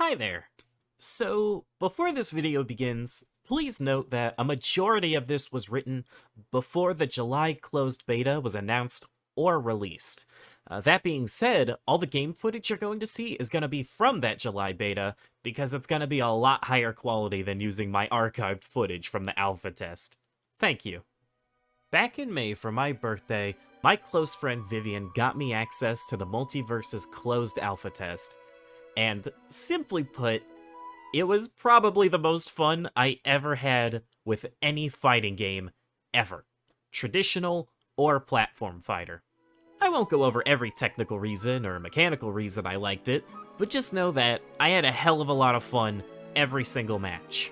Hi there. So, before this video begins, please note that a majority of this was written before the July closed beta was announced or released. That being said, all the game footage you're going to see is going to be from that July beta, because it's going to be a lot higher quality than using my archived footage from the alpha test. Thank you. Back in May for my birthday, my close friend Vivian got me access to the Multiversus closed alpha test. And simply put, it was probably the most fun I ever had with any fighting game ever, traditional or platform fighter. I won't go over every technical reason or mechanical reason I liked it, but just know that I had a hell of a lot of fun every single match.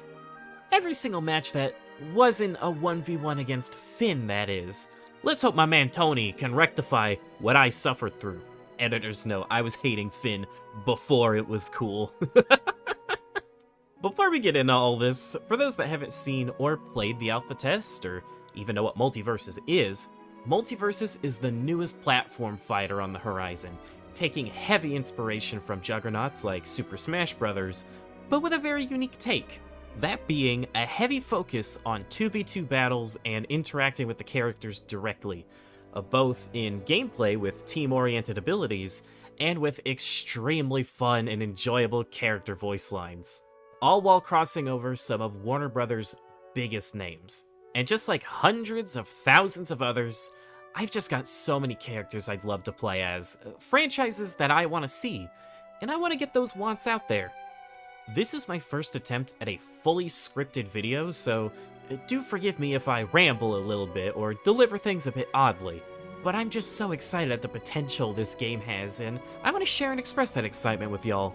Every single match that wasn't a 1v1 against Finn, that is. Let's hope my man Tony can rectify what I suffered through. Editor's note, I was hating Finn before it was cool. Before we get into all this, for those that haven't seen or played the alpha test, or even know what Multiversus is the newest platform fighter on the horizon, taking heavy inspiration from juggernauts like Super Smash Bros., but with a very unique take. That being a heavy focus on 2v2 battles and interacting with the characters directly, both in gameplay with team-oriented abilities, and with extremely fun and enjoyable character voice lines. All while crossing over some of Warner Bros.' biggest names. And just like hundreds of thousands of others, I've just got so many characters I'd love to play as, franchises that I want to see, and I want to get those wants out there. This is my first attempt at a fully scripted video, so do forgive me if I ramble a little bit or deliver things a bit oddly, but I'm just so excited at the potential this game has, and I want to share and express that excitement with y'all.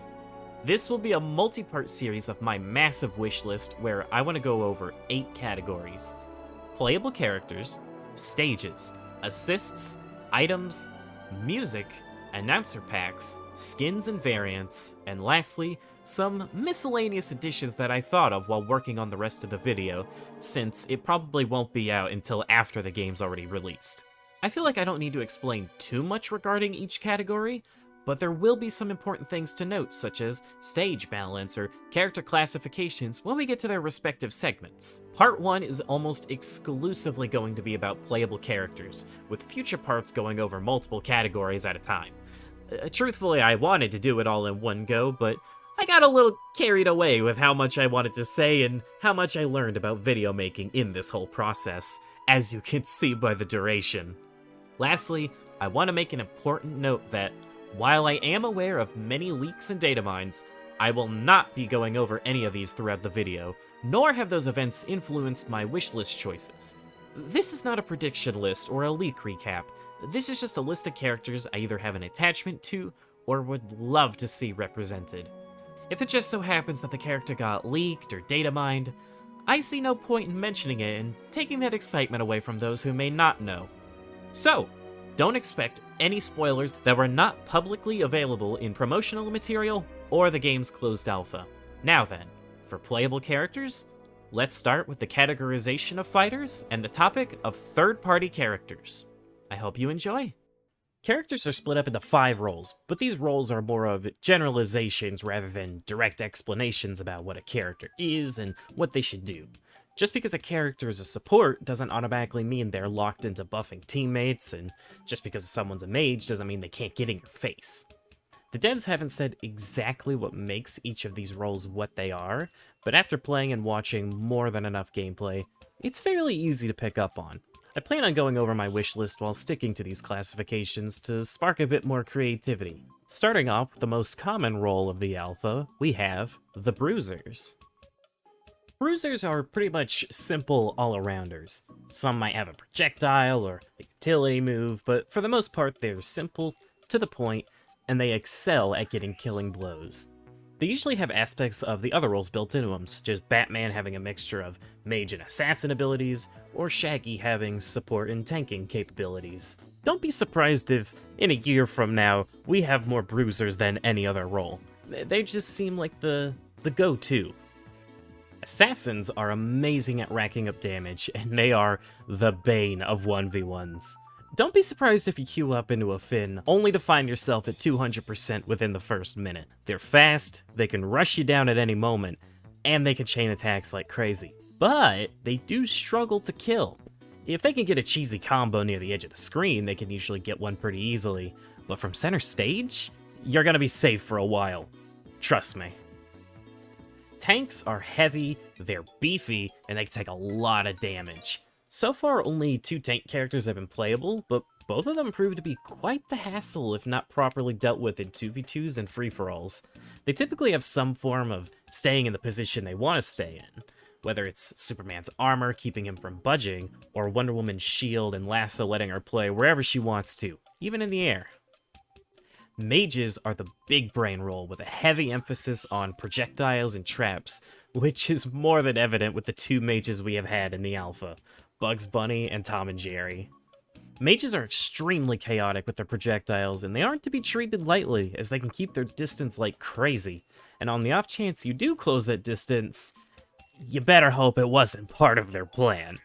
This will be a multi-part series of my massive wish list where I want to go over 8 categories: playable characters, stages, assists, items, music, announcer packs, skins and variants, and lastly, some miscellaneous additions that I thought of while working on the rest of the video, since it probably won't be out until after the game's already released. I feel like I don't need to explain too much regarding each category, but there will be some important things to note, such as stage balance or character classifications when we get to their respective segments. Part 1 is almost exclusively going to be about playable characters, with future parts going over multiple categories at a time. Truthfully, I wanted to do it all in one go, but I got a little carried away with how much I wanted to say and how much I learned about video making in this whole process, as you can see by the duration. Lastly, I want to make an important note that, while I am aware of many leaks and data mines, I will not be going over any of these throughout the video, nor have those events influenced my wishlist choices. This is not a prediction list or a leak recap. This is just a list of characters I either have an attachment to or would love to see represented. If it just so happens that the character got leaked or data mined, I see no point in mentioning it and taking that excitement away from those who may not know. So, don't expect any spoilers that were not publicly available in promotional material or the game's closed alpha. Now then, for playable characters, let's start with the categorization of fighters and the topic of third-party characters. I hope you enjoy. Characters are split up into 5 roles, but these roles are more of generalizations rather than direct explanations about what a character is and what they should do. Just because a character is a support doesn't automatically mean they're locked into buffing teammates, and just because someone's a mage doesn't mean they can't get in your face. The devs haven't said exactly what makes each of these roles what they are, but after playing and watching more than enough gameplay, it's fairly easy to pick up on. I plan on going over my wish list while sticking to these classifications to spark a bit more creativity. Starting off with the most common role of the alpha, we have the bruisers. Bruisers are pretty much simple all-arounders. Some might have a projectile or a utility move, but for the most part they're simple, to the point, and they excel at getting killing blows. They usually have aspects of the other roles built into them, such as Batman having a mixture of mage and assassin abilities, or Shaggy having support and tanking capabilities. Don't be surprised if, in a year from now, we have more bruisers than any other role. They just seem like the go-to. Assassins are amazing at racking up damage, and they are the bane of 1v1s. Don't be surprised if you queue up into a Finn, only to find yourself at 200% within the first minute. They're fast, they can rush you down at any moment, and they can chain attacks like crazy. But they do struggle to kill. If they can get a cheesy combo near the edge of the screen, they can usually get one pretty easily. But from center stage, you're gonna be safe for a while. Trust me. Tanks are heavy, they're beefy, and they can take a lot of damage. So far, only 2 tank characters have been playable, but both of them prove to be quite the hassle if not properly dealt with in 2v2s and free-for-alls. They typically have some form of staying in the position they want to stay in, whether it's Superman's armor keeping him from budging, or Wonder Woman's shield and lasso letting her play wherever she wants to, even in the air. Mages are the big brain role with a heavy emphasis on projectiles and traps, which is more than evident with the 2 mages we have had in the alpha, Bugs Bunny and Tom and Jerry. Mages are extremely chaotic with their projectiles, and they aren't to be treated lightly, as they can keep their distance like crazy, and on the off chance you do close that distance, you better hope it wasn't part of their plan.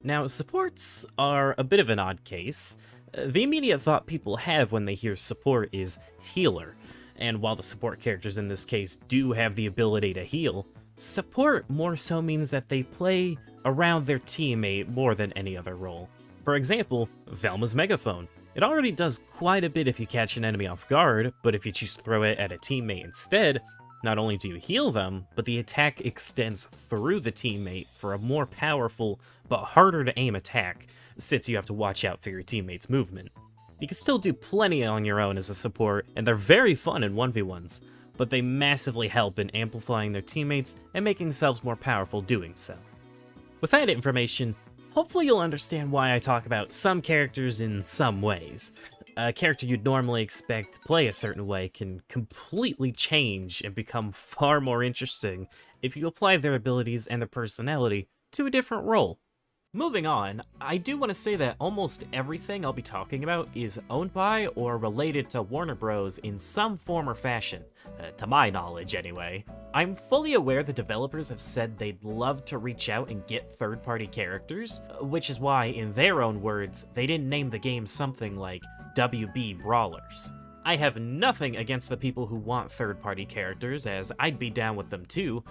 Now, supports are a bit of an odd case. The immediate thought people have when they hear support is healer, and while the support characters in this case do have the ability to heal, support more so means that they play around their teammate more than any other role. For example, Velma's Megaphone. It already does quite a bit if you catch an enemy off guard, but if you choose to throw it at a teammate instead, not only do you heal them, but the attack extends through the teammate for a more powerful but harder to aim attack, since you have to watch out for your teammate's movement. You can still do plenty on your own as a support, and they're very fun in 1v1s, but they massively help in amplifying their teammates and making themselves more powerful doing so. With that information, hopefully you'll understand why I talk about some characters in some ways. A character you'd normally expect to play a certain way can completely change and become far more interesting if you apply their abilities and their personality to a different role. Moving on, I do want to say that almost everything I'll be talking about is owned by or related to Warner Bros. In some form or fashion, to my knowledge anyway. I'm fully aware the developers have said they'd love to reach out and get third-party characters, which is why, in their own words, they didn't name the game something like WB Brawlers. I have nothing against the people who want third-party characters, as I'd be down with them too,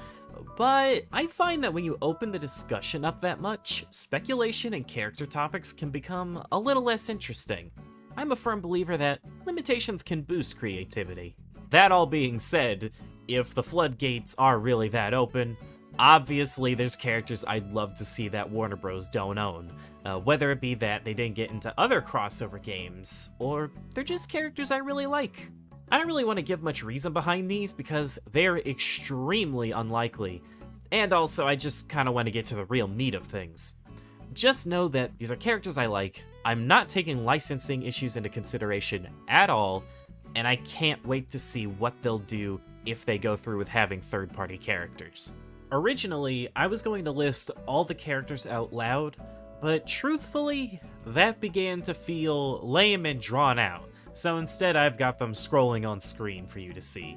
but I find that when you open the discussion up that much, speculation and character topics can become a little less interesting. I'm a firm believer that limitations can boost creativity. That all being said, if the floodgates are really that open, obviously there's characters I'd love to see that Warner Bros. Don't own, whether it be that they didn't get into other crossover games, or they're just characters I really like. I don't really want to give much reason behind these because they're extremely unlikely, and also I just kind of want to get to the real meat of things. Just know that these are characters I like, I'm not taking licensing issues into consideration at all, and I can't wait to see what they'll do if they go through with having third-party characters. Originally, I was going to list all the characters out loud, but truthfully, that began to feel lame and drawn out. So instead I've got them scrolling on screen for you to see.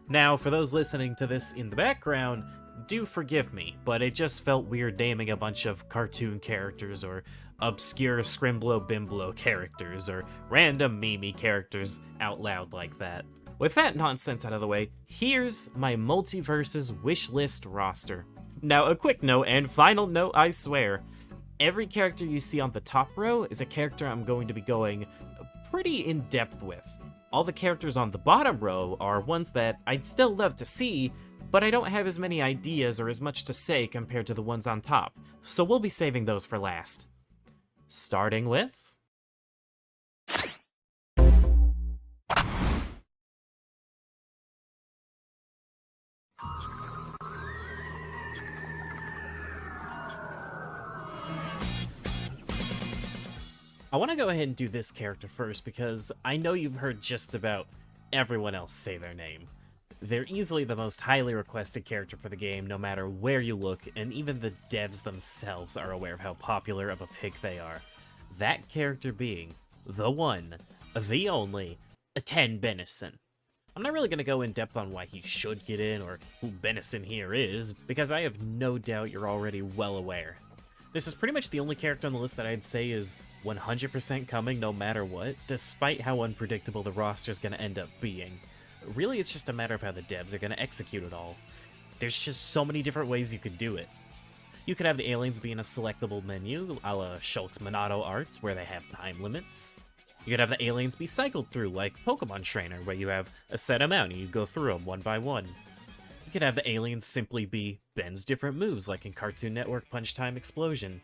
Now, for those listening to this in the background, do forgive me, but it just felt weird naming a bunch of cartoon characters or obscure Scrimblow Bimblow characters or random meme characters out loud like that. With that nonsense out of the way, here's my Multiversus Wishlist roster. Now, a quick note and final note, I swear. Every character you see on the top row is a character I'm going to be going pretty in-depth with. All the characters on the bottom row are ones that I'd still love to see, but I don't have as many ideas or as much to say compared to the ones on top, so we'll be saving those for last. Starting with... I want to go ahead and do this character first because I know you've heard just about everyone else say their name. They're easily the most highly requested character for the game no matter where you look, and even the devs themselves are aware of how popular of a pick they are. That character being the one, the only, Ten Benison. I'm not really going to go in depth on why he should get in or who Benison here is, because I have no doubt you're already well aware. This is pretty much the only character on the list that I'd say is 100% coming no matter what, despite how unpredictable the roster is going to end up being. Really, it's just a matter of how the devs are going to execute it all. There's just so many different ways you could do it. You could have the aliens be in a selectable menu, a la Shulk's Monado Arts, where they have time limits. You could have the aliens be cycled through, like Pokemon Trainer, where you have a set amount and you go through them one by one. You could have the aliens simply be Ben's different moves, like in Cartoon Network Punch Time Explosion.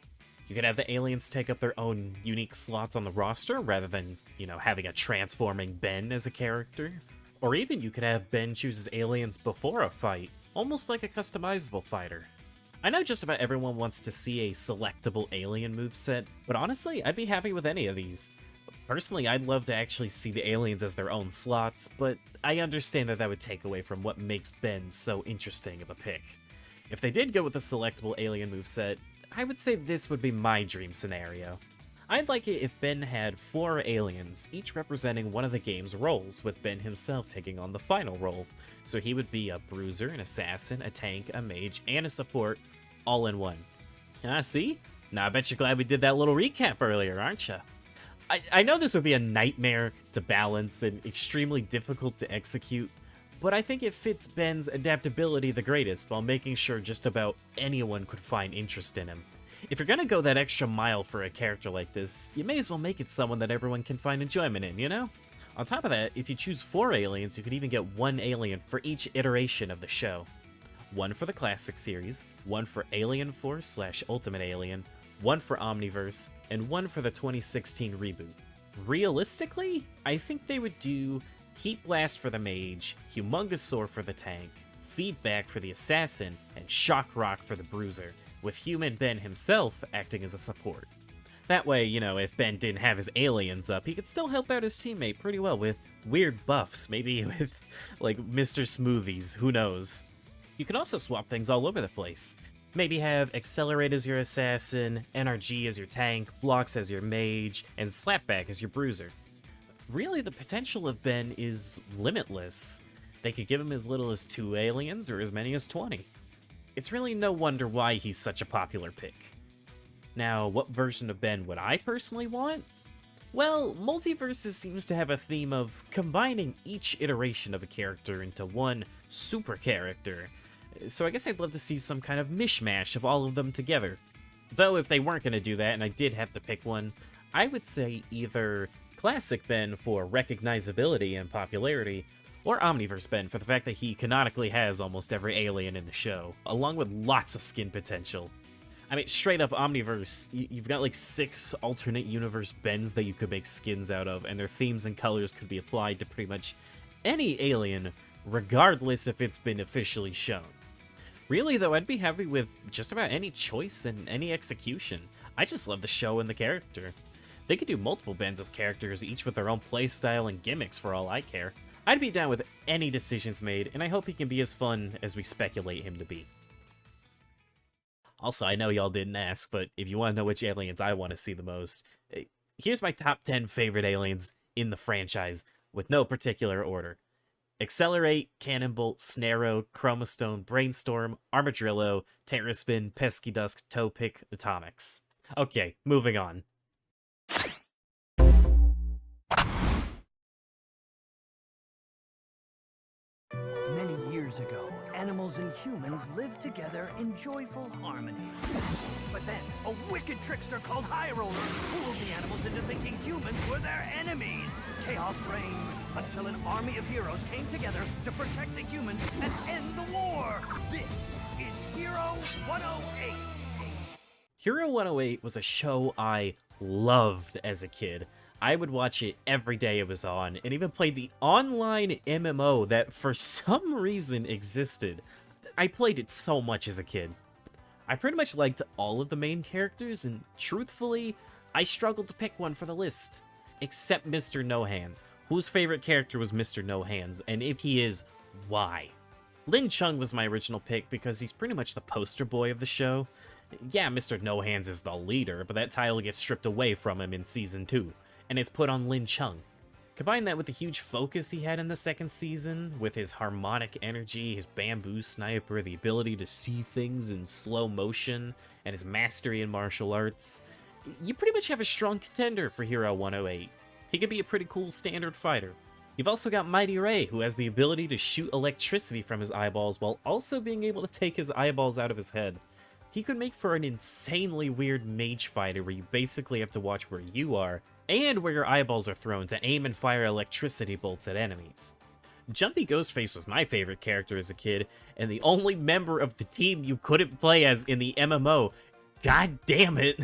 You could have the aliens take up their own unique slots on the roster, rather than, having a transforming Ben as a character. Or even you could have Ben choose his aliens before a fight, almost like a customizable fighter. I know just about everyone wants to see a selectable alien moveset, but honestly, I'd be happy with any of these. Personally, I'd love to actually see the aliens as their own slots, but I understand that would take away from what makes Ben so interesting of a pick. If they did go with a selectable alien moveset, I would say this would be my dream scenario. I'd like it if Ben had 4 aliens, each representing one of the game's roles, with Ben himself taking on the final role. So he would be a bruiser, an assassin, a tank, a mage, and a support, all in one. See? Now I bet you're glad we did that little recap earlier, aren't you? I know this would be a nightmare to balance and extremely difficult to execute, but I think it fits Ben's adaptability the greatest while making sure just about anyone could find interest in him. If you're gonna go that extra mile for a character like this, you may as well make it someone that everyone can find enjoyment in, you know? On top of that, if you choose 4 aliens, you could even get 1 alien for each iteration of the show. 1 for the classic series, 1 for Alien Force/Ultimate Alien, 1 for Omniverse, and 1 for the 2016 reboot. Realistically, I think they would do Heat Blast for the Mage, Humongousaur for the Tank, Feedback for the Assassin, and Shock Rock for the Bruiser, with Human Ben himself acting as a support. That way, if Ben didn't have his aliens up, he could still help out his teammate pretty well with weird buffs, maybe with, like, Mr. Smoothies, who knows. You can also swap things all over the place. Maybe have Accelerate as your assassin, NRG as your tank, Blocks as your mage, and Slapback as your bruiser. Really, the potential of Ben is limitless. They could give him as little as 2 aliens or as many as 20. It's really no wonder why he's such a popular pick. Now, what version of Ben would I personally want? Well, Multiversus seems to have a theme of combining each iteration of a character into one super character, so I guess I'd love to see some kind of mishmash of all of them together. Though if they weren't going to do that and I did have to pick one, I would say either Classic Ben for recognizability and popularity, or Omniverse Ben for the fact that he canonically has almost every alien in the show, along with lots of skin potential. I mean, straight up Omniverse, you've got like 6 alternate universe Bens that you could make skins out of, and their themes and colors could be applied to pretty much any alien, regardless if it's been officially shown. Really, though, I'd be happy with just about any choice and any execution. I just love the show and the character. They could do multiple Bens as characters, each with their own playstyle and gimmicks for all I care. I'd be down with any decisions made, and I hope he can be as fun as we speculate him to be. Also, I know y'all didn't ask, but if you want to know which aliens I want to see the most, here's my top 10 favorite aliens in the franchise, with no particular order. Accelerate, Cannonbolt, Snarrow, Chromastone, Brainstorm, Armadillo, Terraspin, Pesky Dusk, Toepic, Atomics. Okay, moving on. Many years ago, animals and humans lived together in joyful harmony. But then, a wicked trickster called High Roller fooled the animals into thinking humans were their enemies. Chaos reigned until an army of heroes came together to protect the humans and end the war. This is Hero 108. Hero 108 was a show I loved as a kid. I would watch it every day it was on, and even played the online MMO that for some reason existed. I played it so much as a kid. I pretty much liked all of the main characters, and truthfully, I struggled to pick one for the list. Except Mr. No Hands, whose favorite character was Mr. No Hands, and if he is, why? Lin Chung was my original pick because he's pretty much the poster boy of the show. Yeah, Mr. No Hands is the leader, but that title gets stripped away from him in Season 2. And it's put on Lin Chung. Combine that with the huge focus he had in the second season, with his harmonic energy, his bamboo sniper, the ability to see things in slow motion, and his mastery in martial arts, you pretty much have a strong contender for Hero 108. He could be a pretty cool standard fighter. You've also got Mighty Ray, who has the ability to shoot electricity from his eyeballs while also being able to take his eyeballs out of his head. He could make for an insanely weird mage fighter where you basically have to watch where you are and where your eyeballs are thrown to aim and fire electricity bolts at enemies. Jumpy Ghostface was my favorite character as a kid, and the only member of the team you couldn't play as in the MMO. God damn it!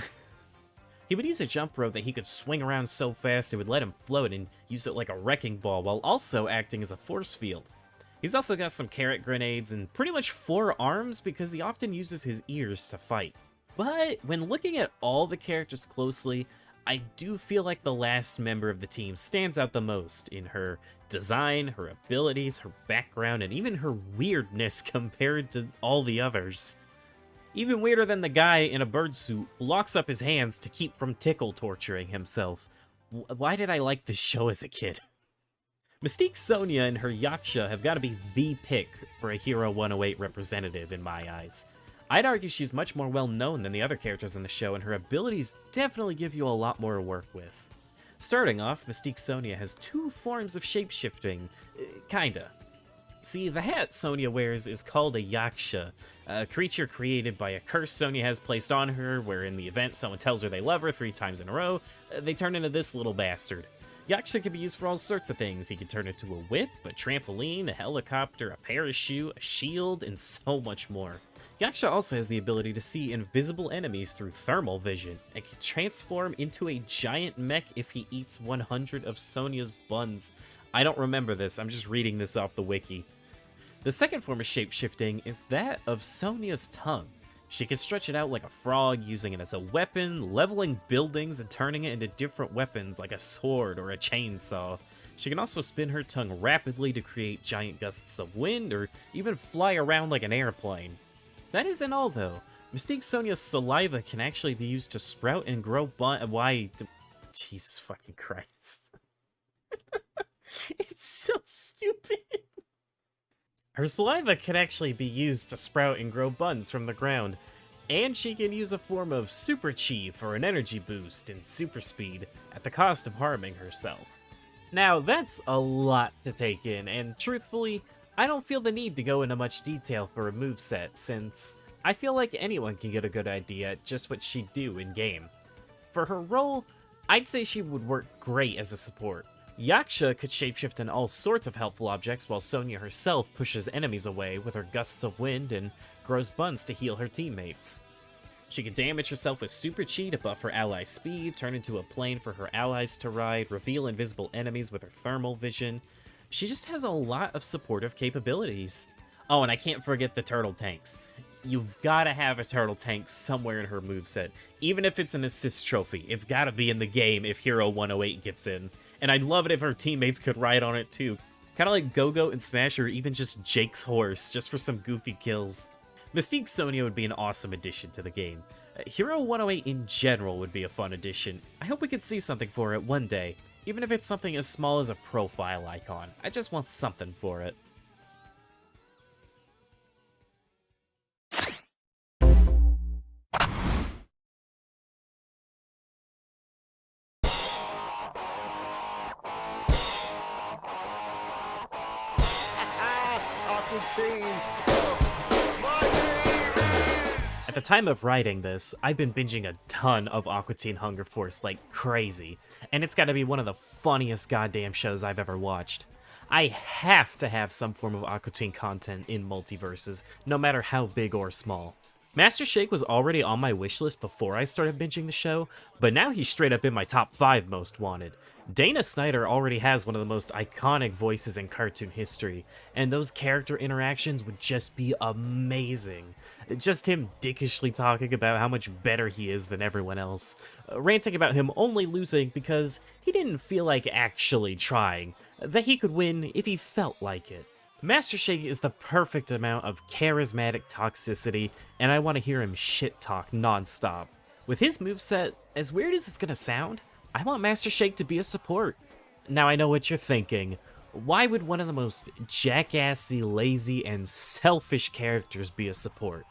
He would use a jump rope that he could swing around so fast it would let him float and use it like a wrecking ball while also acting as a force field. He's also got some carrot grenades and pretty much 4 arms because he often uses his ears to fight. But when looking at all the characters closely, I do feel like the last member of the team stands out the most in her design, her abilities, her background, and even her weirdness compared to all the others. Even weirder than the guy in a bird suit who locks up his hands to keep from tickle torturing himself. Why did I like this show as a kid? Mystique Sonia and her Yaksha have got to be the pick for a Hero 108 representative in my eyes. I'd argue she's much more well known than the other characters in the show, and her abilities definitely give you a lot more to work with. Starting off, Mystique Sonia has 2 forms of shapeshifting, kinda. See, the hat Sonia wears is called a Yaksha, a creature created by a curse Sonia has placed on her, where in the event someone tells her they love her 3 times in a row, they turn into this little bastard. Yaksha can be used for all sorts of things. He can turn into a whip, a trampoline, a helicopter, a parachute, a shield, and so much more. Yaksha also has the ability to see invisible enemies through thermal vision, and can transform into a giant mech if he eats 100 of Sonia's buns. I don't remember this, I'm just reading this off the wiki. The second form of shapeshifting is that of Sonia's tongue. She can stretch it out like a frog, using it as a weapon, leveling buildings and turning it into different weapons like a sword or a chainsaw. She can also spin her tongue rapidly to create giant gusts of wind or even fly around like an airplane. That isn't all though. Mystique Sonia's saliva can actually be used to sprout and grow Jesus fucking Christ. It's so stupid. Her saliva can actually be used to sprout and grow buns from the ground, and she can use a form of super chi for an energy boost and super speed at the cost of harming herself. Now, that's a lot to take in, and truthfully, I don't feel the need to go into much detail for a moveset, since I feel like anyone can get a good idea at just what she'd do in-game. For her role, I'd say she would work great as a support. Yaksha could shapeshift in all sorts of helpful objects, while Sonia herself pushes enemies away with her gusts of wind and grows buns to heal her teammates. She can damage herself with super chi to buff her ally speed, turn into a plane for her allies to ride, reveal invisible enemies with her thermal vision. She just has a lot of supportive capabilities. Oh, and I can't forget the turtle tanks. You've got to have a turtle tank somewhere in her moveset. Even if it's an assist trophy, it's got to be in the game if Hero 108 gets in. And I'd love it if her teammates could ride on it too. Kind of like Go-Go and Smash, or even just Jake's horse, just for some goofy kills. Mystique Sonia would be an awesome addition to the game. Hero 108 in general would be a fun addition. I hope we could see something for it one day, even if it's something as small as a profile icon. I just want something for it. At the time of writing this, I've been binging a ton of Aqua Teen Hunger Force like crazy, and it's gotta be one of the funniest goddamn shows I've ever watched. I have to have some form of Aqua Teen content in Multiverses, no matter how big or small. Master Shake was already on my wishlist before I started binging the show, but now he's straight up in my top 5 most wanted. Dana Snyder already has one of the most iconic voices in cartoon history, and those character interactions would just be amazing. Just him dickishly talking about how much better he is than everyone else, ranting about him only losing because he didn't feel like actually trying, that he could win if he felt like it. Master Shake is the perfect amount of charismatic toxicity, and I want to hear him shit talk non-stop. With his moveset, as weird as it's gonna sound, I want Master Shake to be a support. Now I know what you're thinking. Why would one of the most jackassy, lazy, and selfish characters be a support?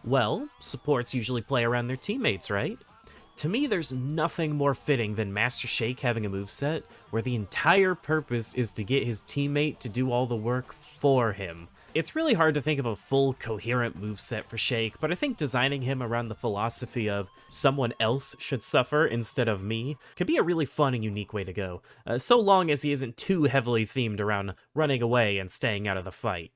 Well, supports usually play around their teammates, right? To me, there's nothing more fitting than Master Shake having a moveset where the entire purpose is to get his teammate to do all the work for him. It's really hard to think of a full, coherent moveset for Shake, but I think designing him around the philosophy of someone else should suffer instead of me could be a really fun and unique way to go, so long as he isn't too heavily themed around running away and staying out of the fight.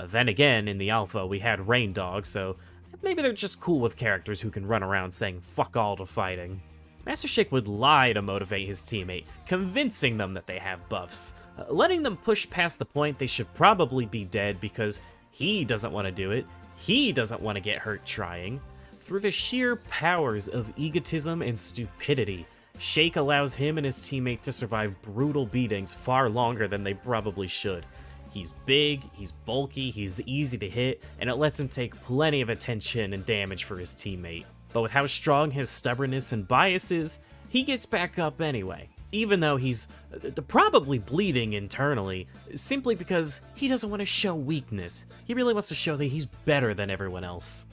Then again, in the alpha, we had Rain Dog, so maybe they're just cool with characters who can run around saying fuck all to fighting. Master Shake would lie to motivate his teammate, convincing them that they have buffs, letting them push past the point they should probably be dead because he doesn't want to do it, he doesn't want to get hurt trying. Through the sheer powers of egotism and stupidity, Shake allows him and his teammate to survive brutal beatings far longer than they probably should. He's big, he's bulky, he's easy to hit, and it lets him take plenty of attention and damage for his teammate. But with how strong his stubbornness and bias is, he gets back up anyway, even though he's probably bleeding internally, simply because he doesn't want to show weakness. He really wants to show that he's better than everyone else.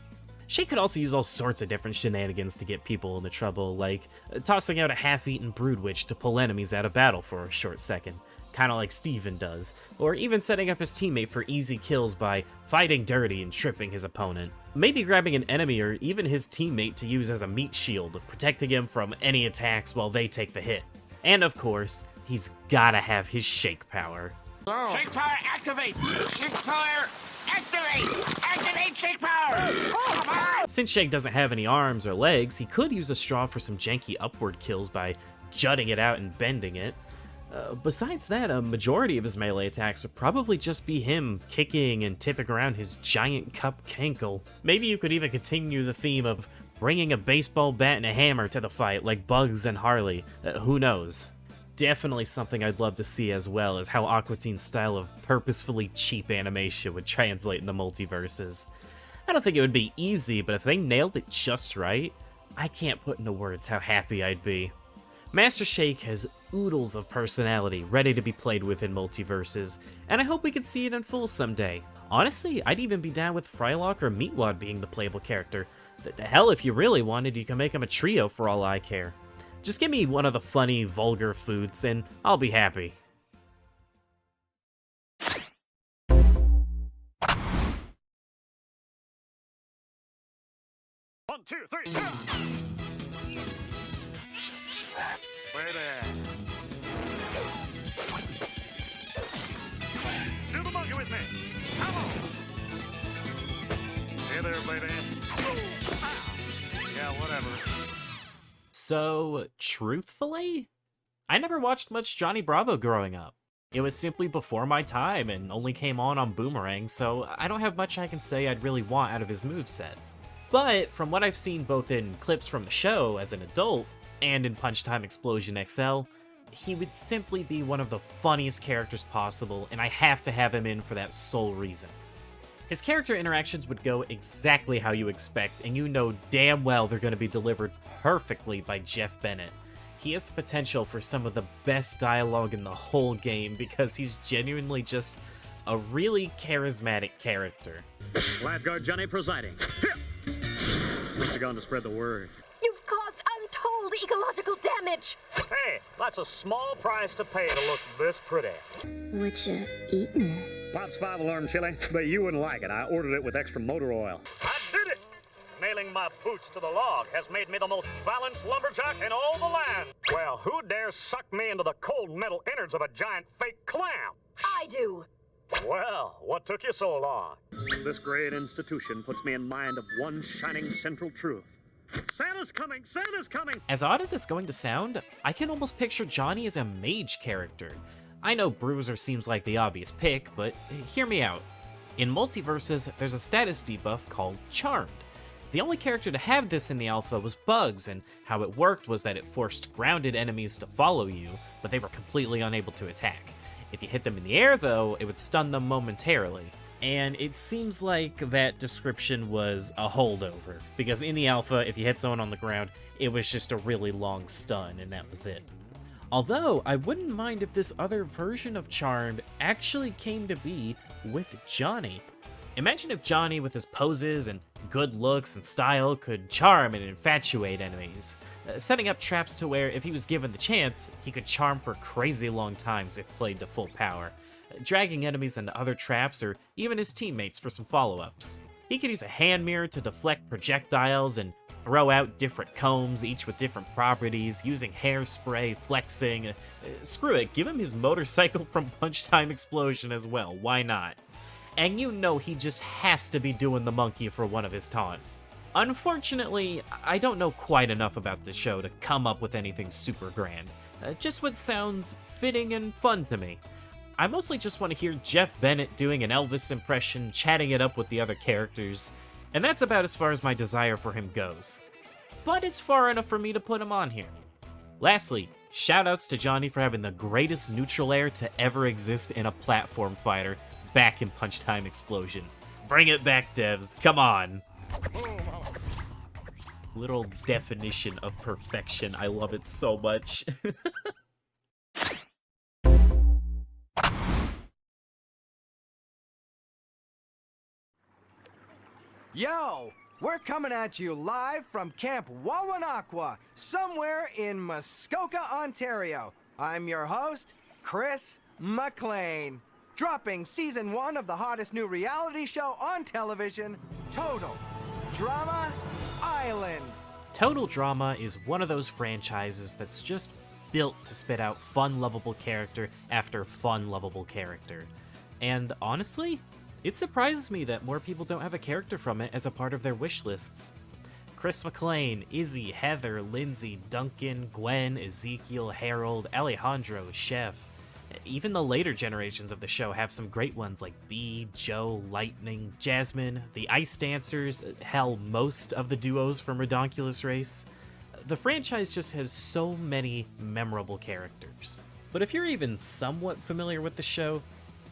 Shake could also use all sorts of different shenanigans to get people into trouble, like tossing out a half-eaten brood witch to pull enemies out of battle for a short second, kinda like Steven does, or even setting up his teammate for easy kills by fighting dirty and tripping his opponent. Maybe grabbing an enemy or even his teammate to use as a meat shield, protecting him from any attacks while they take the hit. And of course, he's gotta have his Shake power. Shake power activate! Shake power activate! Activate Shake power! Since Shake doesn't have any arms or legs, he could use a straw for some janky upward kills by jutting it out and bending it. Besides that, a majority of his melee attacks would probably just be him kicking and tipping around his giant cup cankle. Maybe you could even continue the theme of bringing a baseball bat and a hammer to the fight like Bugs and Harley. Who knows? Definitely something I'd love to see, as well as how Aqua Teen's style of purposefully cheap animation would translate into multiverses. I don't think it would be easy, but if they nailed it just right, I can't put into words how happy I'd be. Master Shake has oodles of personality ready to be played with in multiverses, and I hope we can see it in full someday. Honestly, I'd even be down with Frylock or Meatwad being the playable character. The hell, if you really wanted, you can make them a trio for all I care. Just give me one of the funny, vulgar foods, and I'll be happy. One, two, three, go! Where there? Do the monkey with me! Come on! Hey there, baby. Yeah, whatever. So, truthfully, I never watched much Johnny Bravo growing up. It was simply before my time and only came on Boomerang, so I don't have much I can say I'd really want out of his moveset. But from what I've seen both in clips from the show as an adult and in Punch Time Explosion XL, he would simply be one of the funniest characters possible, and I have to have him in for that sole reason. His character interactions would go exactly how you expect, and you know damn well they're going to be delivered perfectly by Jeff Bennett. He has the potential for some of the best dialogue in the whole game because he's genuinely just a really charismatic character. Lifeguard Johnny presiding. Must have gone to spread the word. You've caused untold ecological damage! Hey, that's a small price to pay to look this pretty. What you eating? Pop's 5-alarm chili, but you wouldn't like it. I ordered it with extra motor oil. I did it! Nailing my boots to the log has made me the most balanced lumberjack in all the land. Well, who dares suck me into the cold metal innards of a giant fake clam? I do! Well, what took you so long? This great institution puts me in mind of one shining central truth. Santa's coming! Santa's coming! As odd as it's going to sound, I can almost picture Johnny as a mage character. I know Bruiser seems like the obvious pick, but hear me out. In Multiverses, there's a status debuff called Charmed. The only character to have this in the alpha was Bugs, and how it worked was that it forced grounded enemies to follow you, but they were completely unable to attack. If you hit them in the air, though, it would stun them momentarily. And it seems like that description was a holdover, because in the alpha, if you hit someone on the ground, it was just a really long stun, and that was it. Although, I wouldn't mind if this other version of Charmed actually came to be with Johnny. Imagine if Johnny, with his poses and good looks and style, could charm and infatuate enemies, setting up traps to where, if he was given the chance, he could charm for crazy long times if played to full power, dragging enemies into other traps or even his teammates for some follow-ups. He could use a hand mirror to deflect projectiles and throw out different combs, each with different properties, using hairspray, flexing. Screw it, give him his motorcycle from Punch Time Explosion as well, why not? And you know he just has to be doing the monkey for one of his taunts. Unfortunately, I don't know quite enough about the show to come up with anything super grand, just what sounds fitting and fun to me. I mostly just want to hear Jeff Bennett doing an Elvis impression, chatting it up with the other characters, and that's about as far as my desire for him goes. But it's far enough for me to put him on here. Lastly, shoutouts to Johnny for having the greatest neutral air to ever exist in a platform fighter back in Punch Time Explosion. Bring it back, devs, come on! Little definition of perfection, I love it so much. Yo, we're coming at you live from Camp Wawanakwa, somewhere in Muskoka, Ontario. I'm your host, Chris McLean, dropping season 1 of the hottest new reality show on television, Total Drama Island. Total Drama is one of those franchises that's just built to spit out fun, lovable character after fun, lovable character. And honestly, it surprises me that more people don't have a character from it as a part of their wish lists. Chris McLean, Izzy, Heather, Lindsay, Duncan, Gwen, Ezekiel, Harold, Alejandro, Chef. Even the later generations of the show have some great ones like Bee, Joe, Lightning, Jasmine, the Ice Dancers, hell, most of the duos from Redonkulous Race. The franchise just has so many memorable characters. But if you're even somewhat familiar with the show,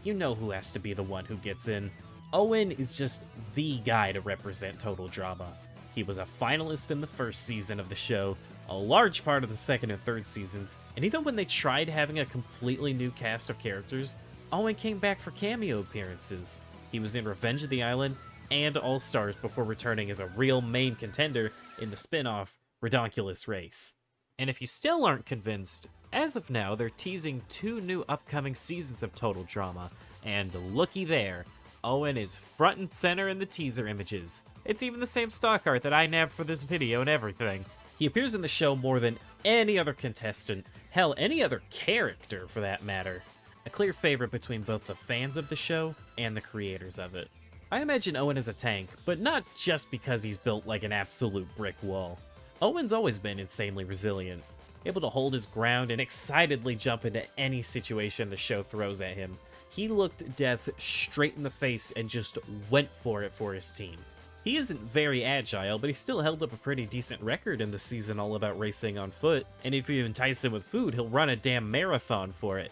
you know who has to be the one who gets in. Owen is just the guy to represent Total Drama. He was a finalist in the first season of the show, a large part of the second and third seasons, and even when they tried having a completely new cast of characters, Owen came back for cameo appearances. He was in Revenge of the Island and All-Stars before returning as a real main contender in the spin-off Redonkulous Race. And if you still aren't convinced, as of now, they're teasing 2 new upcoming seasons of Total Drama, and looky there, Owen is front and center in the teaser images. It's even the same stock art that I nabbed for this video and everything. He appears in the show more than any other contestant, hell, any other character for that matter. A clear favorite between both the fans of the show and the creators of it. I imagine Owen as a tank, but not just because he's built like an absolute brick wall. Owen's always been insanely resilient, able to hold his ground and excitedly jump into any situation the show throws at him. He looked death straight in the face and just went for it for his team. He isn't very agile, but he still held up a pretty decent record in the season all about racing on foot, and if you entice him with food, he'll run a damn marathon for it.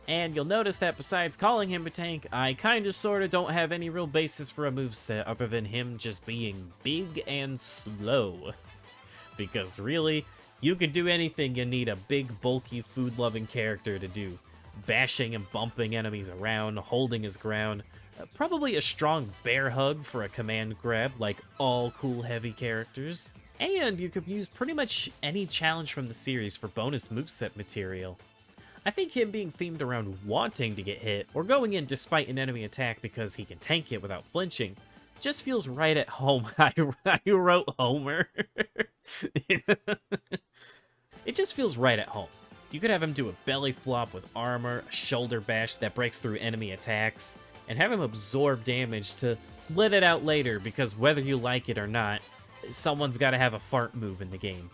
And you'll notice that besides calling him a tank, I kinda sorta don't have any real basis for a moveset other than him just being big and slow. Because really, you can do anything you need a big, bulky, food-loving character to do. Bashing and bumping enemies around, holding his ground. Probably a strong bear hug for a command grab, like all cool heavy characters. And you could use pretty much any challenge from the series for bonus moveset material. I think him being themed around wanting to get hit, or going in despite an enemy attack because he can tank it without flinching, just feels right at home. I wrote Homer. It just feels right at home. You could have him do a belly flop with armor, a shoulder bash that breaks through enemy attacks, and have him absorb damage to let it out later because whether you like it or not, someone's gotta have a fart move in the game.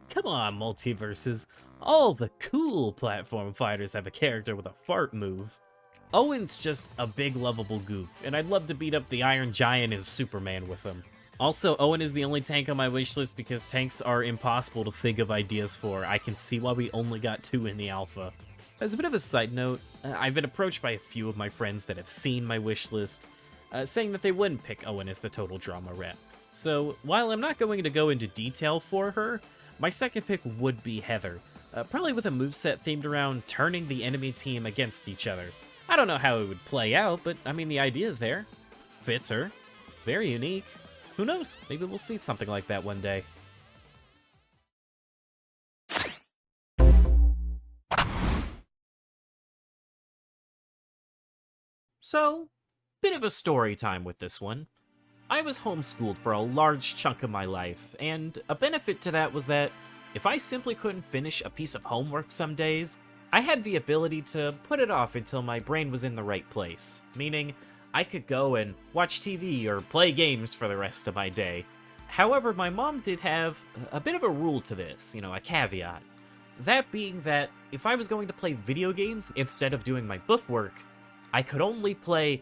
Come on, Multiverses. All the cool platform fighters have a character with a fart move. Owen's just a big lovable goof, and I'd love to beat up the Iron Giant as Superman with him. Also, Owen is the only tank on my wishlist because tanks are impossible to think of ideas for. I can see why we only got 2 in the alpha. As a bit of a side note, I've been approached by a few of my friends that have seen my wishlist, saying that they wouldn't pick Owen as the Total Drama rep. So, while I'm not going to go into detail for her, my second pick would be Heather. probably with a moveset themed around turning the enemy team against each other. I don't know how it would play out, but I mean, the idea's there. Fits her. Very unique. Who knows? Maybe we'll see something like that one day. So, bit of a story time with this one. I was homeschooled for a large chunk of my life, and a benefit to that was that if I simply couldn't finish a piece of homework some days, I had the ability to put it off until my brain was in the right place, meaning I could go and watch TV or play games for the rest of my day. However, my mom did have a bit of a rule to this, a caveat. That being that if I was going to play video games instead of doing my book work, I could only play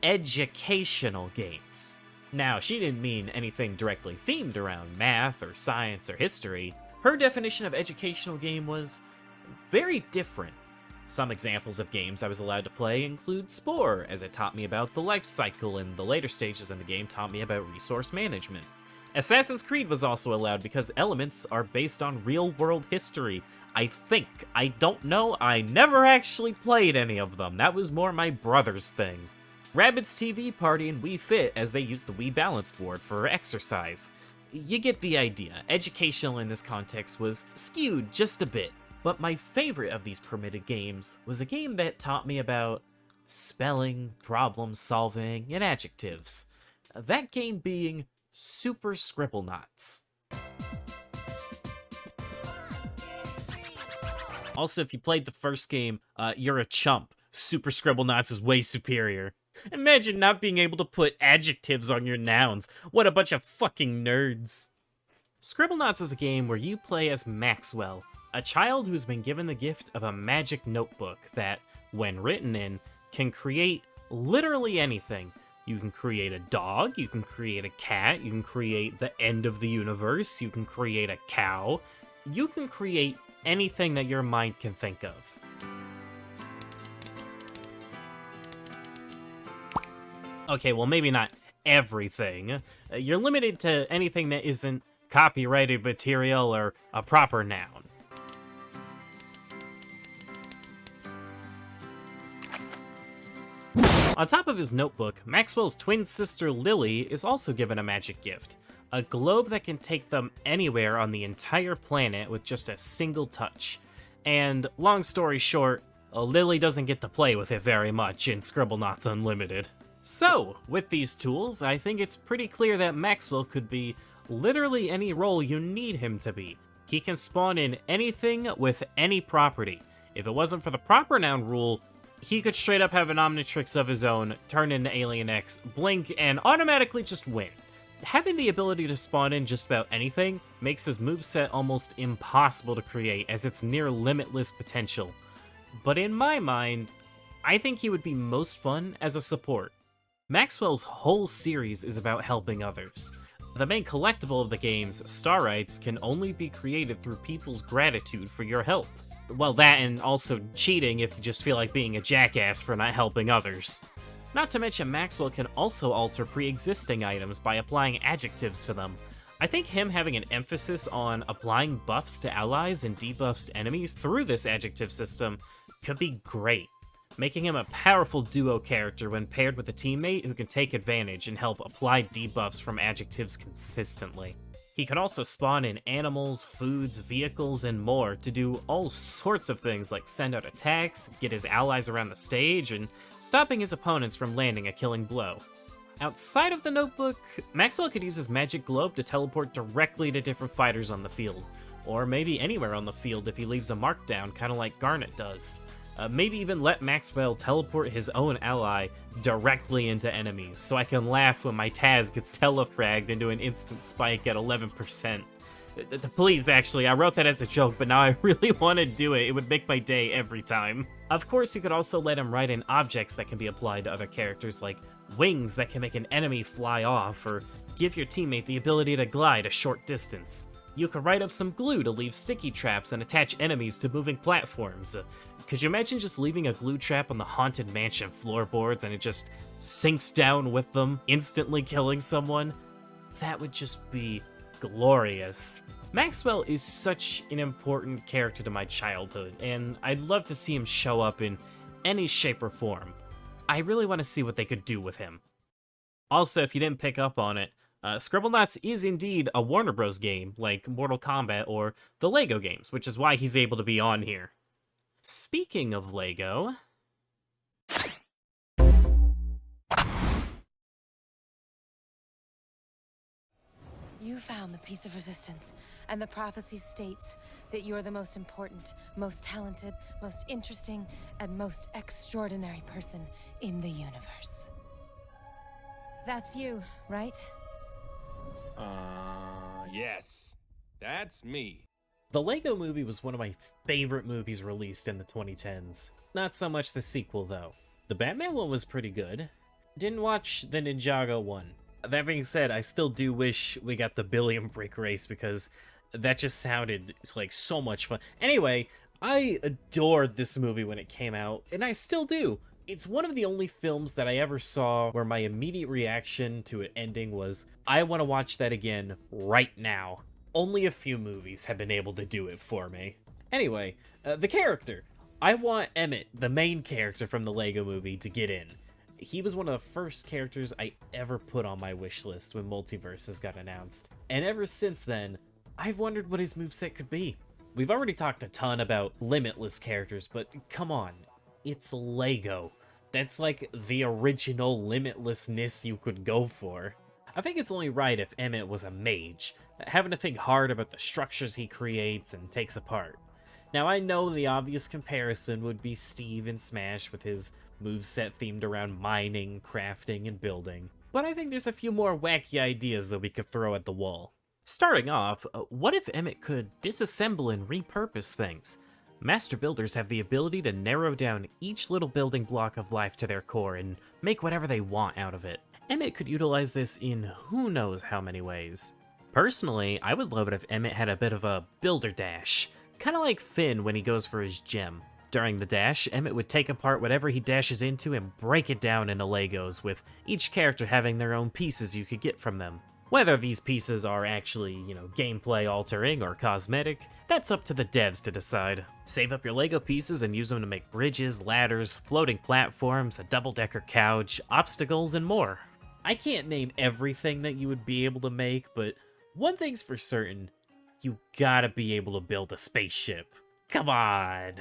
educational games. Now, she didn't mean anything directly themed around math or science or history. Her definition of educational game was very different. Some examples of games I was allowed to play include Spore, as it taught me about the life cycle, and the later stages in the game taught me about resource management. Assassin's Creed was also allowed because elements are based on real-world history. I think. I don't know. I never actually played any of them. That was more my brother's thing. Rabbids TV Party and Wii Fit, as they used the Wii Balance Board for exercise. You get the idea. Educational in this context was skewed just a bit. But my favorite of these permitted games was a game that taught me about spelling, problem solving, and adjectives. That game being Super Scribblenauts. Also, if you played the first game, you're a chump. Super Scribblenauts is way superior. Imagine not being able to put adjectives on your nouns. What a bunch of fucking nerds. Scribblenauts is a game where you play as Maxwell, a child who's been given the gift of a magic notebook that, when written in, can create literally anything. You can create a dog, you can create a cat, you can create the end of the universe, you can create a cow. You can create anything that your mind can think of. Okay, well, maybe not everything. You're limited to anything that isn't copyrighted material or a proper noun. On top of his notebook, Maxwell's twin sister Lily is also given a magic gift. A globe that can take them anywhere on the entire planet with just a single touch. And, long story short, Lily doesn't get to play with it very much in Scribblenauts Unlimited. So, with these tools, I think it's pretty clear that Maxwell could be literally any role you need him to be. He can spawn in anything with any property. If it wasn't for the proper noun rule, he could straight up have an Omnitrix of his own, turn into Alien X, blink, and automatically just win. Having the ability to spawn in just about anything makes his moveset almost impossible to create, as it's near limitless potential. But in my mind, I think he would be most fun as a support. Maxwell's whole series is about helping others. The main collectible of the games, Starites, can only be created through people's gratitude for your help. Well, that and also cheating if you just feel like being a jackass for not helping others. Not to mention, Maxwell can also alter pre-existing items by applying adjectives to them. I think him having an emphasis on applying buffs to allies and debuffs to enemies through this adjective system could be great, making him a powerful duo character when paired with a teammate who can take advantage and help apply debuffs from adjectives consistently. He can also spawn in animals, foods, vehicles, and more to do all sorts of things like send out attacks, get his allies around the stage, and stopping his opponents from landing a killing blow. Outside of the notebook, Maxwell could use his magic globe to teleport directly to different fighters on the field, or maybe anywhere on the field if he leaves a mark down, kinda like Garnet does. Maybe even let Maxwell teleport his own ally directly into enemies, so I can laugh when my Taz gets telefragged into an instant spike at 11%. Please, actually, I wrote that as a joke, but now I really want to do it. It would make my day every time. Of course, you could also let him write in objects that can be applied to other characters, like wings that can make an enemy fly off, or give your teammate the ability to glide a short distance. You could write up some glue to leave sticky traps and attach enemies to moving platforms. Could you imagine just leaving a glue trap on the Haunted Mansion floorboards and it just sinks down with them, instantly killing someone? That would just be glorious. Maxwell is such an important character to my childhood, and I'd love to see him show up in any shape or form. I really want to see what they could do with him. Also, if you didn't pick up on it, Scribblenauts is indeed a Warner Bros. Game, like Mortal Kombat or the LEGO games, which is why he's able to be on here. Speaking of LEGO... You found the piece of resistance, and the prophecy states that you're the most important, most talented, most interesting, and most extraordinary person in the universe. That's you, right? Yes. That's me. The LEGO Movie was one of my favorite movies released in the 2010s. Not so much the sequel, though. The Batman one was pretty good. Didn't watch the Ninjago one. That being said, I still do wish we got the Billion Brick Race, because that just sounded like so much fun. Anyway, I adored this movie when it came out, and I still do. It's one of the only films that I ever saw where my immediate reaction to it ending was, I want to watch that again right now. Only a few movies have been able to do it for me. Anyway, the character. I want Emmett, the main character from the LEGO Movie, to get in. He was one of the first characters I ever put on my wish list when Multiversus got announced. And ever since then, I've wondered what his moveset could be. We've already talked a ton about limitless characters, but come on, it's LEGO. That's like the original limitlessness you could go for. I think it's only right if Emmett was a mage, having to think hard about the structures he creates and takes apart. Now I know the obvious comparison would be Steve in Smash with his moveset themed around mining, crafting, and building, but I think there's a few more wacky ideas that we could throw at the wall. Starting off, what if Emmett could disassemble and repurpose things? Master builders have the ability to narrow down each little building block of life to their core and make whatever they want out of it. Emmett could utilize this in who knows how many ways. Personally, I would love it if Emmett had a bit of a builder dash, kinda like Finn when he goes for his gem. During the dash, Emmett would take apart whatever he dashes into and break it down into Legos, with each character having their own pieces you could get from them. Whether these pieces are actually, gameplay altering or cosmetic, that's up to the devs to decide. Save up your Lego pieces and use them to make bridges, ladders, floating platforms, a double-decker couch, obstacles, and more. I can't name everything that you would be able to make, but one thing's for certain, you gotta be able to build a spaceship. Come on!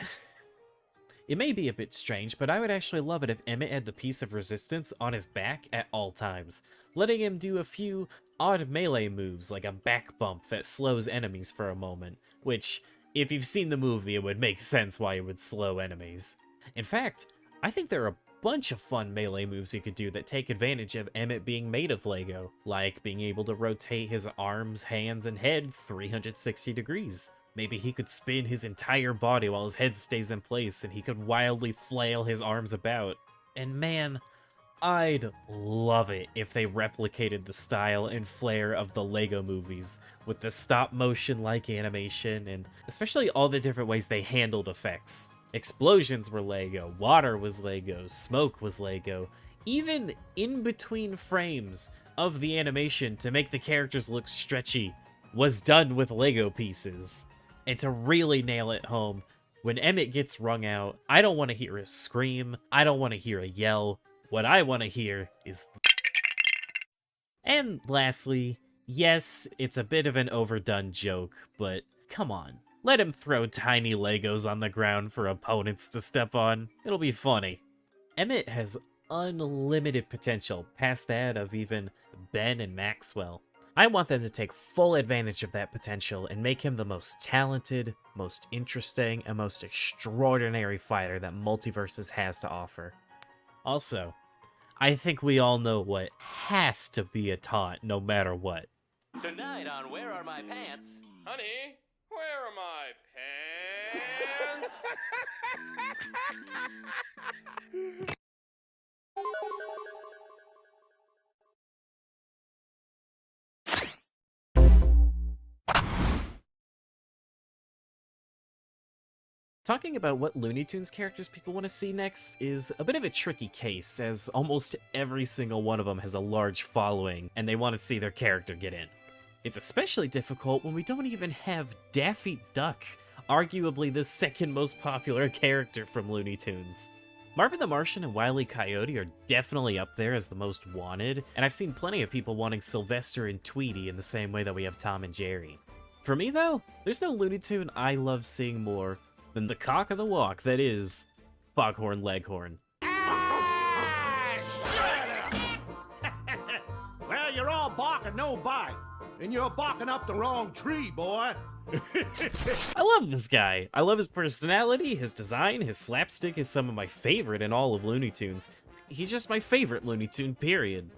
It may be a bit strange, but I would actually love it if Emmett had the piece of resistance on his back at all times, letting him do a few odd melee moves like a back bump that slows enemies for a moment, which, if you've seen the movie, it would make sense why it would slow enemies. In fact, I think there are a bunch of fun melee moves he could do that take advantage of Emmett being made of Lego, like being able to rotate his arms, hands, and head 360 degrees. Maybe he could spin his entire body while his head stays in place and he could wildly flail his arms about. And man, I'd love it if they replicated the style and flair of the LEGO movies, with the stop-motion-like animation and especially all the different ways they handled effects. Explosions were LEGO, water was LEGO, smoke was LEGO, even in between frames of the animation to make the characters look stretchy was done with LEGO pieces. And to really nail it home, when Emmett gets wrung out, I don't want to hear a scream, I don't want to hear a yell, what I want to hear is... And lastly, yes, it's a bit of an overdone joke, but come on. Let him throw tiny Legos on the ground for opponents to step on. It'll be funny. Emmett has unlimited potential past that of even Ben and Maxwell. I want them to take full advantage of that potential and make him the most talented, most interesting, and most extraordinary fighter that Multiversus has to offer. Also, I think we all know what has to be a taunt no matter what. Tonight on Where Are My Pants? Honey, where are my pants? Talking about what Looney Tunes characters people want to see next is a bit of a tricky case, as almost every single one of them has a large following, and they want to see their character get in. It's especially difficult when we don't even have Daffy Duck, arguably the second most popular character from Looney Tunes. Marvin the Martian and Wile E. Coyote are definitely up there as the most wanted, and I've seen plenty of people wanting Sylvester and Tweety in the same way that we have Tom and Jerry. For me though, there's no Looney Tune I love seeing more than the cock of the walk that is Foghorn Leghorn. Well, you're all bark and no bite, and you're barking up the wrong tree, boy. I love this guy. I love his personality, his design, his slapstick is some of my favorite in all of Looney Tunes. He's just my favorite Looney Tune, period.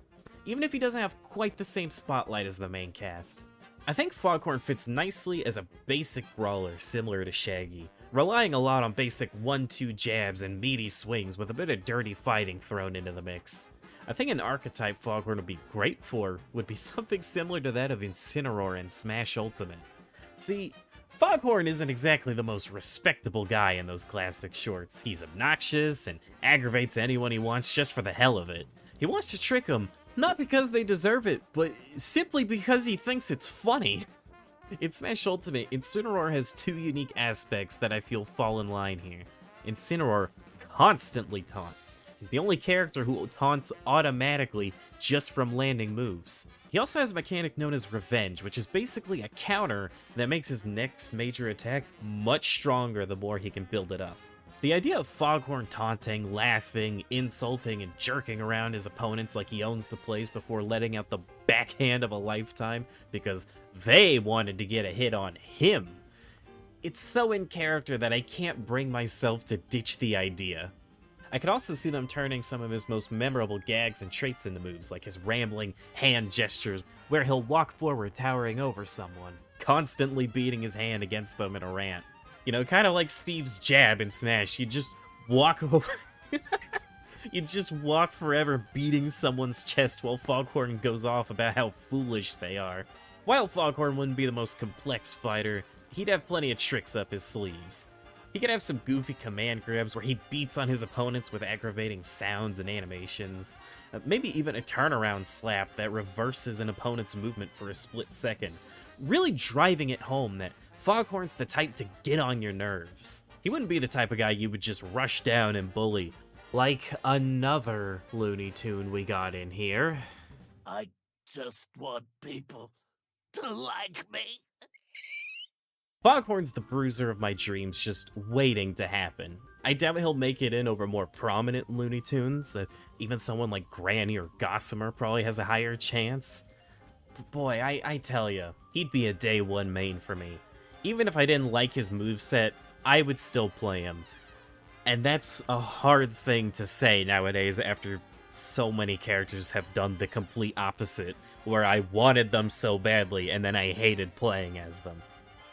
Even if he doesn't have quite the same spotlight as the main cast. I think Foghorn fits nicely as a basic brawler similar to Shaggy, relying a lot on basic 1-2 jabs and meaty swings with a bit of dirty fighting thrown into the mix. I think an archetype Foghorn would be great for would be something similar to that of Incineroar in Smash Ultimate. See, Foghorn isn't exactly the most respectable guy in those classic shorts. He's obnoxious and aggravates anyone he wants just for the hell of it. He wants to trick them, not because they deserve it, but simply because he thinks it's funny. In Smash Ultimate, Incineroar has two unique aspects that I feel fall in line here. Incineroar constantly taunts. He's the only character who taunts automatically just from landing moves. He also has a mechanic known as Revenge, which is basically a counter that makes his next major attack much stronger the more he can build it up. The idea of Foghorn taunting, laughing, insulting, and jerking around his opponents like he owns the place before letting out the backhand of a lifetime because they wanted to get a hit on him. It's so in character that I can't bring myself to ditch the idea. I could also see them turning some of his most memorable gags and traits into moves, like his rambling hand gestures, where he'll walk forward towering over someone, constantly beating his hand against them in a rant. You know, kind of like Steve's jab in Smash, you just walk over... you just walk forever beating someone's chest while Foghorn goes off about how foolish they are. While Foghorn wouldn't be the most complex fighter, he'd have plenty of tricks up his sleeves. He could have some goofy command grabs where he beats on his opponents with aggravating sounds and animations. Maybe even a turnaround slap that reverses an opponent's movement for a split second. Really driving it home that Foghorn's the type to get on your nerves. He wouldn't be the type of guy you would just rush down and bully. Like another Looney Tune we got in here. I just want people to like me. Foghorn's the bruiser of my dreams, just waiting to happen. I doubt he'll make it in over more prominent Looney Tunes. Even someone like Granny or Gossamer probably has a higher chance. But boy, I tell ya, he'd be a day one main for me. Even if I didn't like his moveset, I would still play him. And that's a hard thing to say nowadays after so many characters have done the complete opposite, where I wanted them so badly and then I hated playing as them.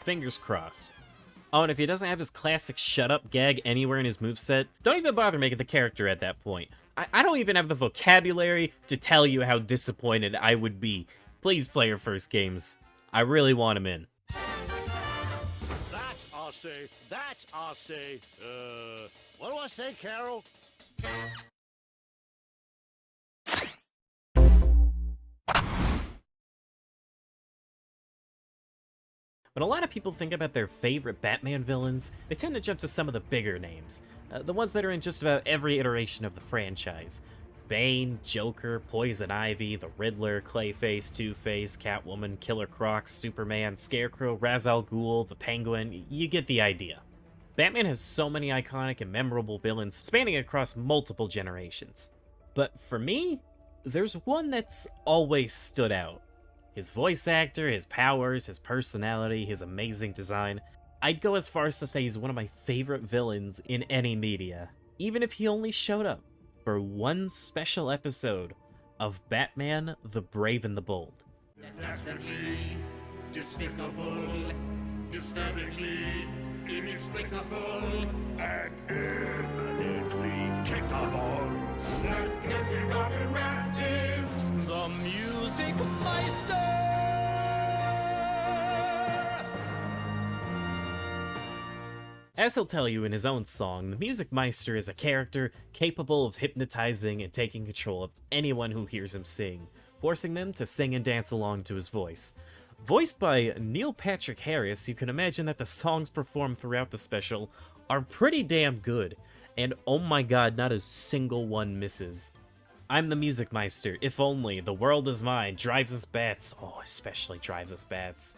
Fingers crossed. Oh, and if he doesn't have his classic shut up gag anywhere in his moveset, don't even bother making the character at that point. I don't even have the vocabulary to tell you how disappointed I would be. Please play your first games. I really want him in. That I'll say. That I'll say. What do I say, Carol? When a lot of people think about their favorite Batman villains, they tend to jump to some of the bigger names. The ones that are in just about every iteration of the franchise. Bane, Joker, Poison Ivy, the Riddler, Clayface, Two-Face, Catwoman, Killer Croc, Superman, Scarecrow, Ra's al Ghul, the Penguin, you get the idea. Batman has so many iconic and memorable villains spanning across multiple generations. But for me, there's one that's always stood out. His voice actor, his powers, his personality, his amazing design. I'd go as far as to say he's one of my favorite villains in any media, even if he only showed up for one special episode of Batman the Brave and the Bold. Dastardly, despicable, disturbingly, inexplicable, and eminently kickable. That filthy rotten rat is the Music Meister! As he'll tell you in his own song, the Music Meister is a character capable of hypnotizing and taking control of anyone who hears him sing, forcing them to sing and dance along to his voice. Voiced by Neil Patrick Harris, you can imagine that the songs performed throughout the special are pretty damn good, and oh my god, not a single one misses. I'm the Music Meister, if only, the world is mine, drives us bats, oh, especially drives us bats.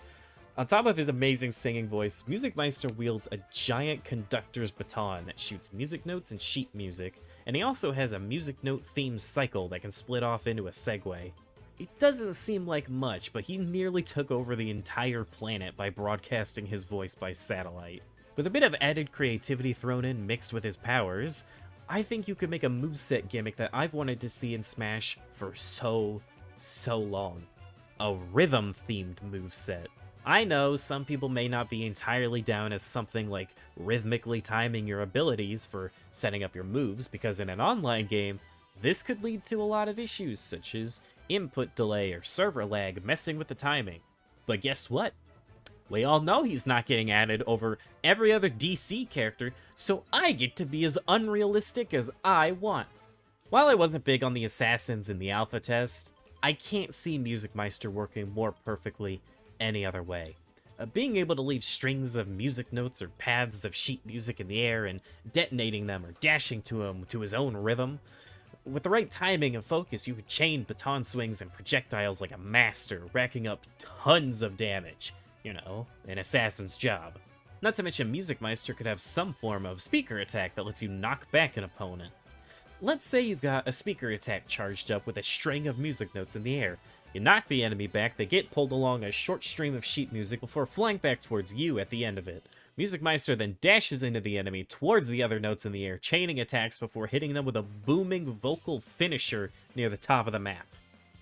On top of his amazing singing voice, Music Meister wields a giant conductor's baton that shoots music notes and sheet music, and he also has a music note themed cycle that can split off into a segue. It doesn't seem like much, but he nearly took over the entire planet by broadcasting his voice by satellite. With a bit of added creativity thrown in mixed with his powers, I think you could make a moveset gimmick that I've wanted to see in Smash for so long. A rhythm-themed moveset. I know some people may not be entirely down as something like rhythmically timing your abilities for setting up your moves, because in an online game, this could lead to a lot of issues, such as input delay or server lag messing with the timing. But guess what? We all know he's not getting added over every other DC character, so I get to be as unrealistic as I want. While I wasn't big on the assassins in the alpha test, I can't see Music Meister working more perfectly any other way. Being able to leave strings of music notes or paths of sheet music in the air and detonating them or dashing to him to his own rhythm. With the right timing and focus, you could chain baton swings and projectiles like a master, racking up tons of damage. You know, an assassin's job. Not to mention Music Meister could have some form of speaker attack that lets you knock back an opponent. Let's say you've got a speaker attack charged up with a string of music notes in the air. You knock the enemy back, they get pulled along a short stream of sheet music before flying back towards you at the end of it. Music Meister then dashes into the enemy towards the other notes in the air, chaining attacks before hitting them with a booming vocal finisher near the top of the map.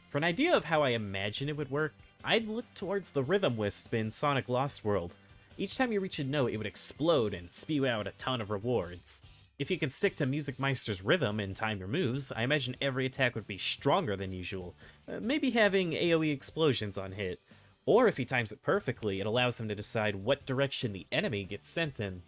For an idea of how I imagine it would work, I'd look towards the rhythm wisp in Sonic Lost World. Each time you reach a note, it would explode and spew out a ton of rewards. If you can stick to Music Meister's rhythm and time your moves, I imagine every attack would be stronger than usual, maybe having AoE explosions on hit. Or if he times it perfectly, it allows him to decide what direction the enemy gets sent in.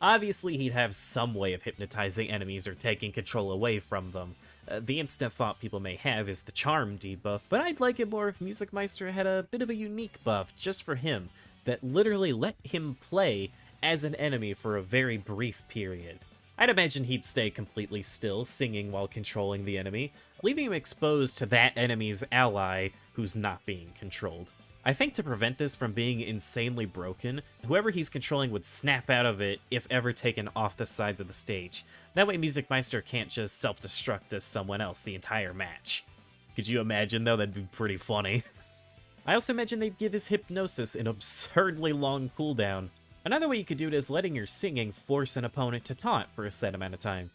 Obviously, he'd have some way of hypnotizing enemies or taking control away from them. The instant thought people may have is the charm debuff, but I'd like it more if Music Meister had a bit of a unique buff just for him, that literally let him play as an enemy for a very brief period. I'd imagine he'd stay completely still, singing while controlling the enemy, leaving him exposed to that enemy's ally who's not being controlled. I think to prevent this from being insanely broken, whoever he's controlling would snap out of it if ever taken off the sides of the stage. That way Music Meister can't just self-destruct as someone else the entire match. Could you imagine though? That'd be pretty funny. I also imagine they'd give his hypnosis an absurdly long cooldown. Another way you could do it is letting your singing force an opponent to taunt for a set amount of time.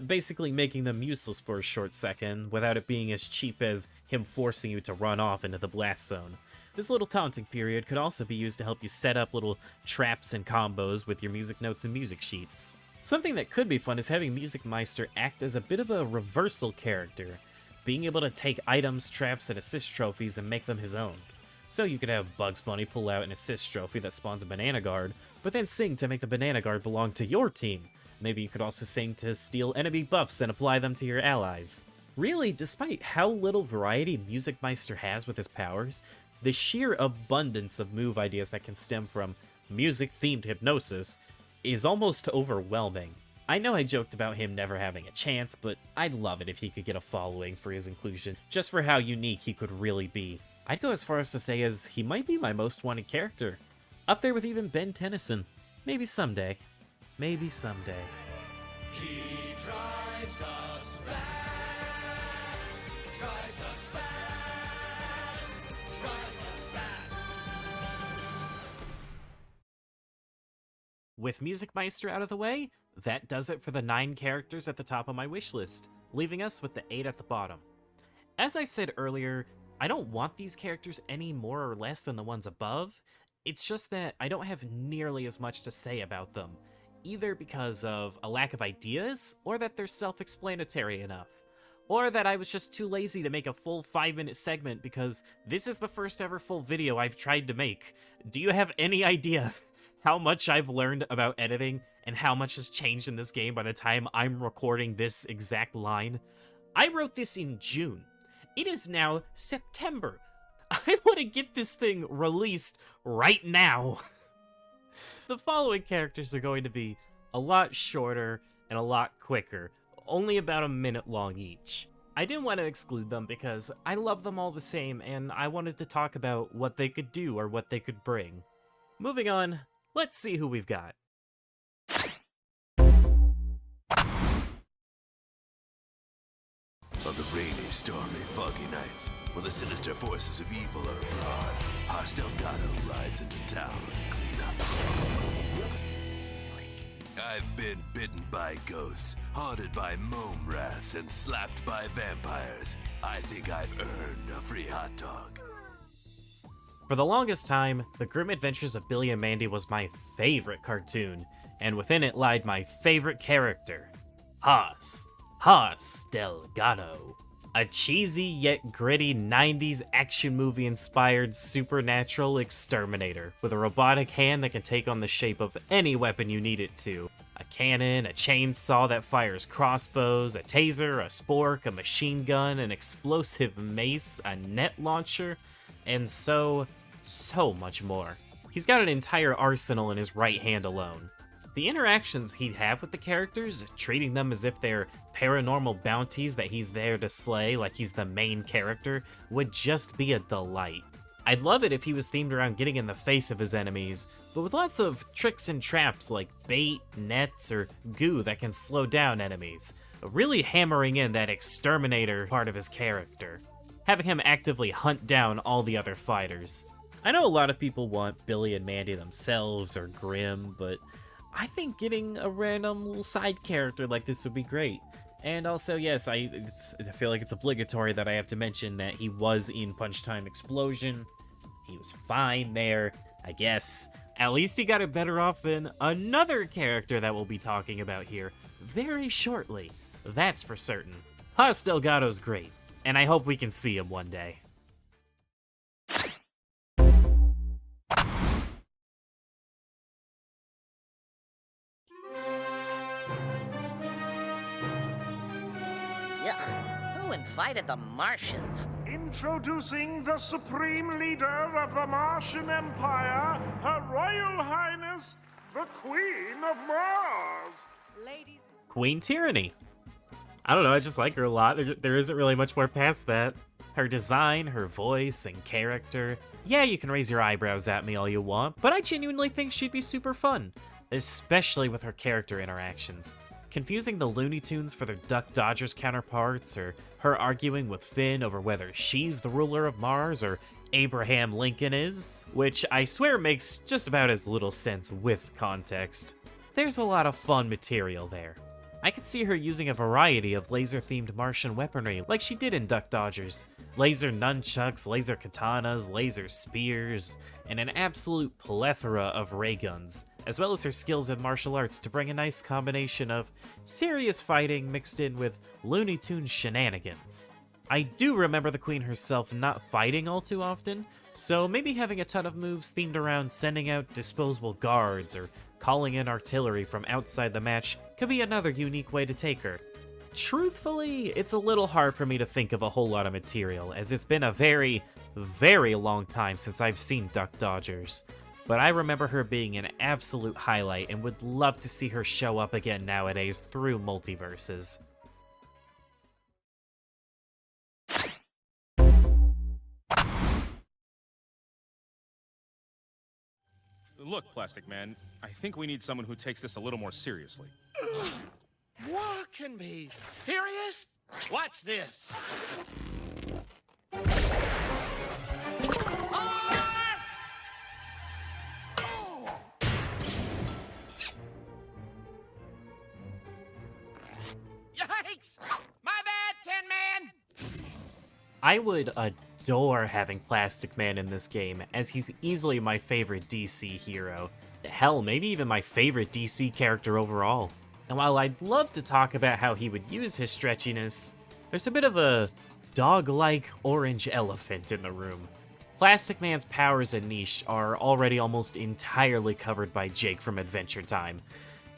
Basically making them useless for a short second, without it being as cheap as him forcing you to run off into the blast zone. This little taunting period could also be used to help you set up little traps and combos with your music notes and music sheets. Something that could be fun is having Music Meister act as a bit of a reversal character, being able to take items, traps, and assist trophies and make them his own. So you could have Bugs Bunny pull out an assist trophy that spawns a banana guard, but then sing to make the banana guard belong to your team. Maybe you could also sing to steal enemy buffs and apply them to your allies. Really, despite how little variety Music Meister has with his powers, the sheer abundance of move ideas that can stem from music-themed hypnosis is almost overwhelming. I know I joked about him never having a chance, but I'd love it if he could get a following for his inclusion, just for how unique he could really be. I'd go as far as to say as he might be my most wanted character. Up there with even Ben Tennyson. Maybe someday. Maybe someday. He drives us bats, drives us bats, drives us bats. With Music Meister out of the way, that does it for the 9 characters at the top of my wish list, leaving us with the 8 at the bottom. As I said earlier, I don't want these characters any more or less than the ones above. It's just that I don't have nearly as much to say about them, either because of a lack of ideas, or that they're self-explanatory enough, or that I was just too lazy to make a full 5-minute segment because this is the first ever full video I've tried to make. Do you have any idea how much I've learned about editing and how much has changed in this game by the time I'm recording this exact line? I wrote this in June. It is now September. I want to get this thing released right now. The following characters are going to be a lot shorter and a lot quicker, only about a minute long each. I didn't want to exclude them because I love them all the same, and I wanted to talk about what they could do or what they could bring. Moving on, let's see who we've got. On the rainy, stormy, foggy nights, when the sinister forces of evil are abroad, hostile Gato rides into town to clean up. I've been bitten by ghosts, haunted by mome rats, and slapped by vampires. I think I've earned a free hot dog. For the longest time, The Grim Adventures of Billy and Mandy was my favorite cartoon, and within it lied my favorite character, Haas del Gato. A cheesy yet gritty 90s action movie inspired supernatural exterminator with a robotic hand that can take on the shape of any weapon you need it to. A cannon, a chainsaw that fires crossbows, a taser, a spork, a machine gun, an explosive mace, a net launcher, and so much more. He's got an entire arsenal in his right hand alone. The interactions he'd have with the characters, treating them as if they're paranormal bounties that he's there to slay like he's the main character, would just be a delight. I'd love it if he was themed around getting in the face of his enemies, but with lots of tricks and traps like bait, nets, or goo that can slow down enemies, really hammering in that exterminator part of his character, having him actively hunt down all the other fighters. I know a lot of people want Billy and Mandy themselves or Grim, but I think getting a random little side character like this would be great. And also, yes, I feel like it's obligatory that I have to mention that he was in Punch Time Explosion. He was fine there, I guess. At least he got it better off than another character that we'll be talking about here very shortly. That's for certain. Haas Delgado's great, and I hope we can see him one day. Who invited the Martians? Introducing the supreme leader of the Martian Empire, Her Royal Highness, the Queen of Mars. Ladies. Queen Tyranny. I don't know, I just like her a lot. There isn't really much more past that. Her design, her voice, and character. Yeah, you can raise your eyebrows at me all you want, but I genuinely think she'd be super fun, especially with her character interactions. Confusing the Looney Tunes for their Duck Dodgers counterparts, or her arguing with Finn over whether she's the ruler of Mars or Abraham Lincoln is, which I swear makes just about as little sense with context. There's a lot of fun material there. I could see her using a variety of laser-themed Martian weaponry like she did in Duck Dodgers. Laser nunchucks, laser katanas, laser spears, and an absolute plethora of ray guns, as well as her skills in martial arts to bring a nice combination of serious fighting mixed in with Looney Tunes shenanigans. I do remember the Queen herself not fighting all too often, so maybe having a ton of moves themed around sending out disposable guards or calling in artillery from outside the match could be another unique way to take her. Truthfully, it's a little hard for me to think of a whole lot of material, as it's been a very, very long time since I've seen Duck Dodgers. But I remember her being an absolute highlight and would love to see her show up again nowadays through multiverses. Look, Plastic Man, I think we need someone who takes this a little more seriously. What can be serious? Watch this. Yikes! My bad, Tin Man! I would adore having Plastic Man in this game, as he's easily my favorite DC hero. Hell, maybe even my favorite DC character overall. And while I'd love to talk about how he would use his stretchiness, there's a bit of a dog-like orange elephant in the room. Plastic Man's powers and niche are already almost entirely covered by Jake from Adventure Time.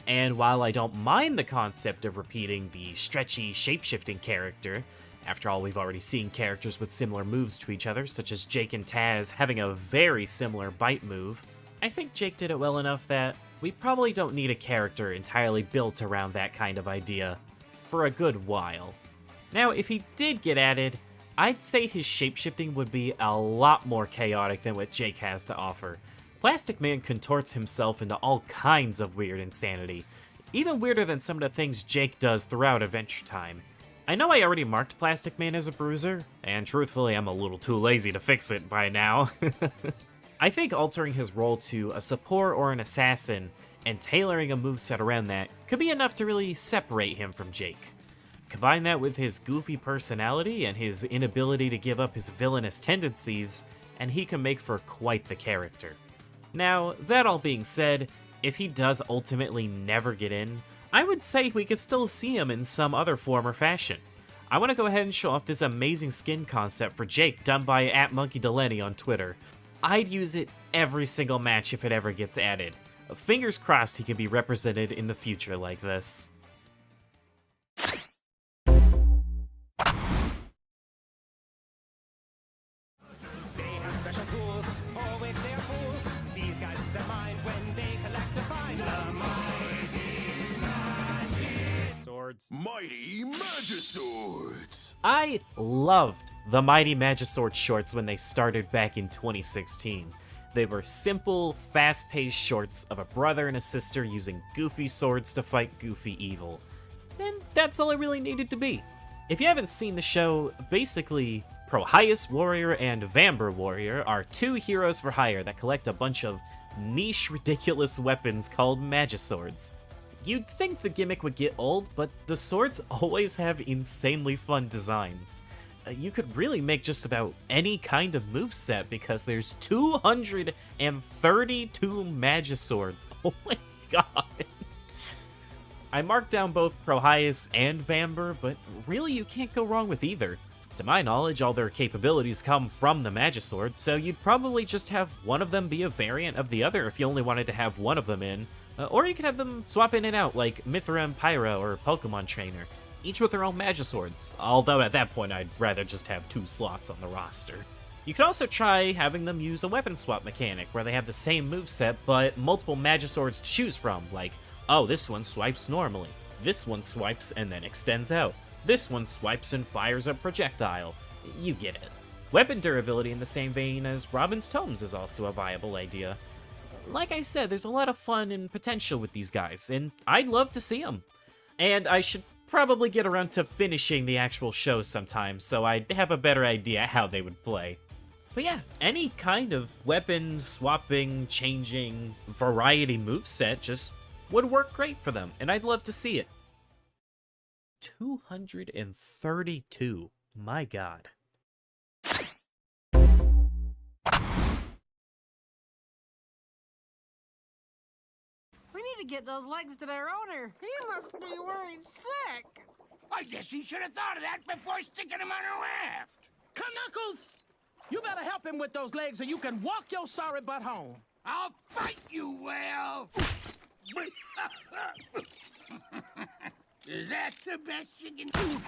And while I don't mind the concept of repeating the stretchy, shape-shifting character, After all, we've already seen characters with similar moves to each other, such as Jake and Taz having a very similar bite move. I think Jake did it well enough that we probably don't need a character entirely built around that kind of idea for a good while. Now, if he did get added, I'd say his shapeshifting would be a lot more chaotic than what Jake has to offer. Plastic Man contorts himself into all kinds of weird insanity, even weirder than some of the things Jake does throughout Adventure Time. I know I already marked Plastic Man as a bruiser, and truthfully I'm a little too lazy to fix it by now. I think altering his role to a support or an assassin and tailoring a moveset around that could be enough to really separate him from Jake. Combine that with his goofy personality and his inability to give up his villainous tendencies, and he can make for quite the character. Now, that all being said, if he does ultimately never get in, I would say we could still see him in some other form or fashion. I want to go ahead and show off this amazing skin concept for Jake done by @MonkeyDelenny on Twitter. I'd use it every single match if it ever gets added. Fingers crossed he can be represented in the future like this. Mighty Magiswords! I loved the Mighty Magisword shorts when they started back in 2016. They were simple, fast-paced shorts of a brother and a sister using goofy swords to fight goofy evil. And that's all it really needed to be. If you haven't seen the show, basically, Prohyas Warrior and Vamber Warrior are two heroes for hire that collect a bunch of niche, ridiculous weapons called Magiswords. You'd think the gimmick would get old, but the swords always have insanely fun designs. You could really make just about any kind of moveset because there's 232 Magiswords. Oh my god. I marked down both Prohyas and Vamber, but really you can't go wrong with either. To my knowledge, all their capabilities come from the Magisword, so you'd probably just have one of them be a variant of the other if you only wanted to have one of them in. Or you could have them swap in and out like Mithra and Pyro or Pokemon Trainer, each with their own Magiswords, although at that point I'd rather just have 2 slots on the roster. You could also try having them use a weapon swap mechanic where they have the same moveset but multiple Magiswords to choose from, like, oh, this one swipes normally, this one swipes and then extends out, this one swipes and fires a projectile. You get it. Weapon durability in the same vein as Robin's Tomes is also a viable idea. Like I said, there's a lot of fun and potential with these guys, and I'd love to see them. And I should probably get around to finishing the actual show sometime, so I'd have a better idea how they would play. But yeah, any kind of weapon swapping, changing, variety moveset just would work great for them, and I'd love to see it. 232. My god. We need to get those legs to their owner. He must be worried sick. I guess he should have thought of that before sticking him on a raft. Knuckles! You better help him with those legs so you can walk your sorry butt home. I'll fight you, Will. Is that the best you can do?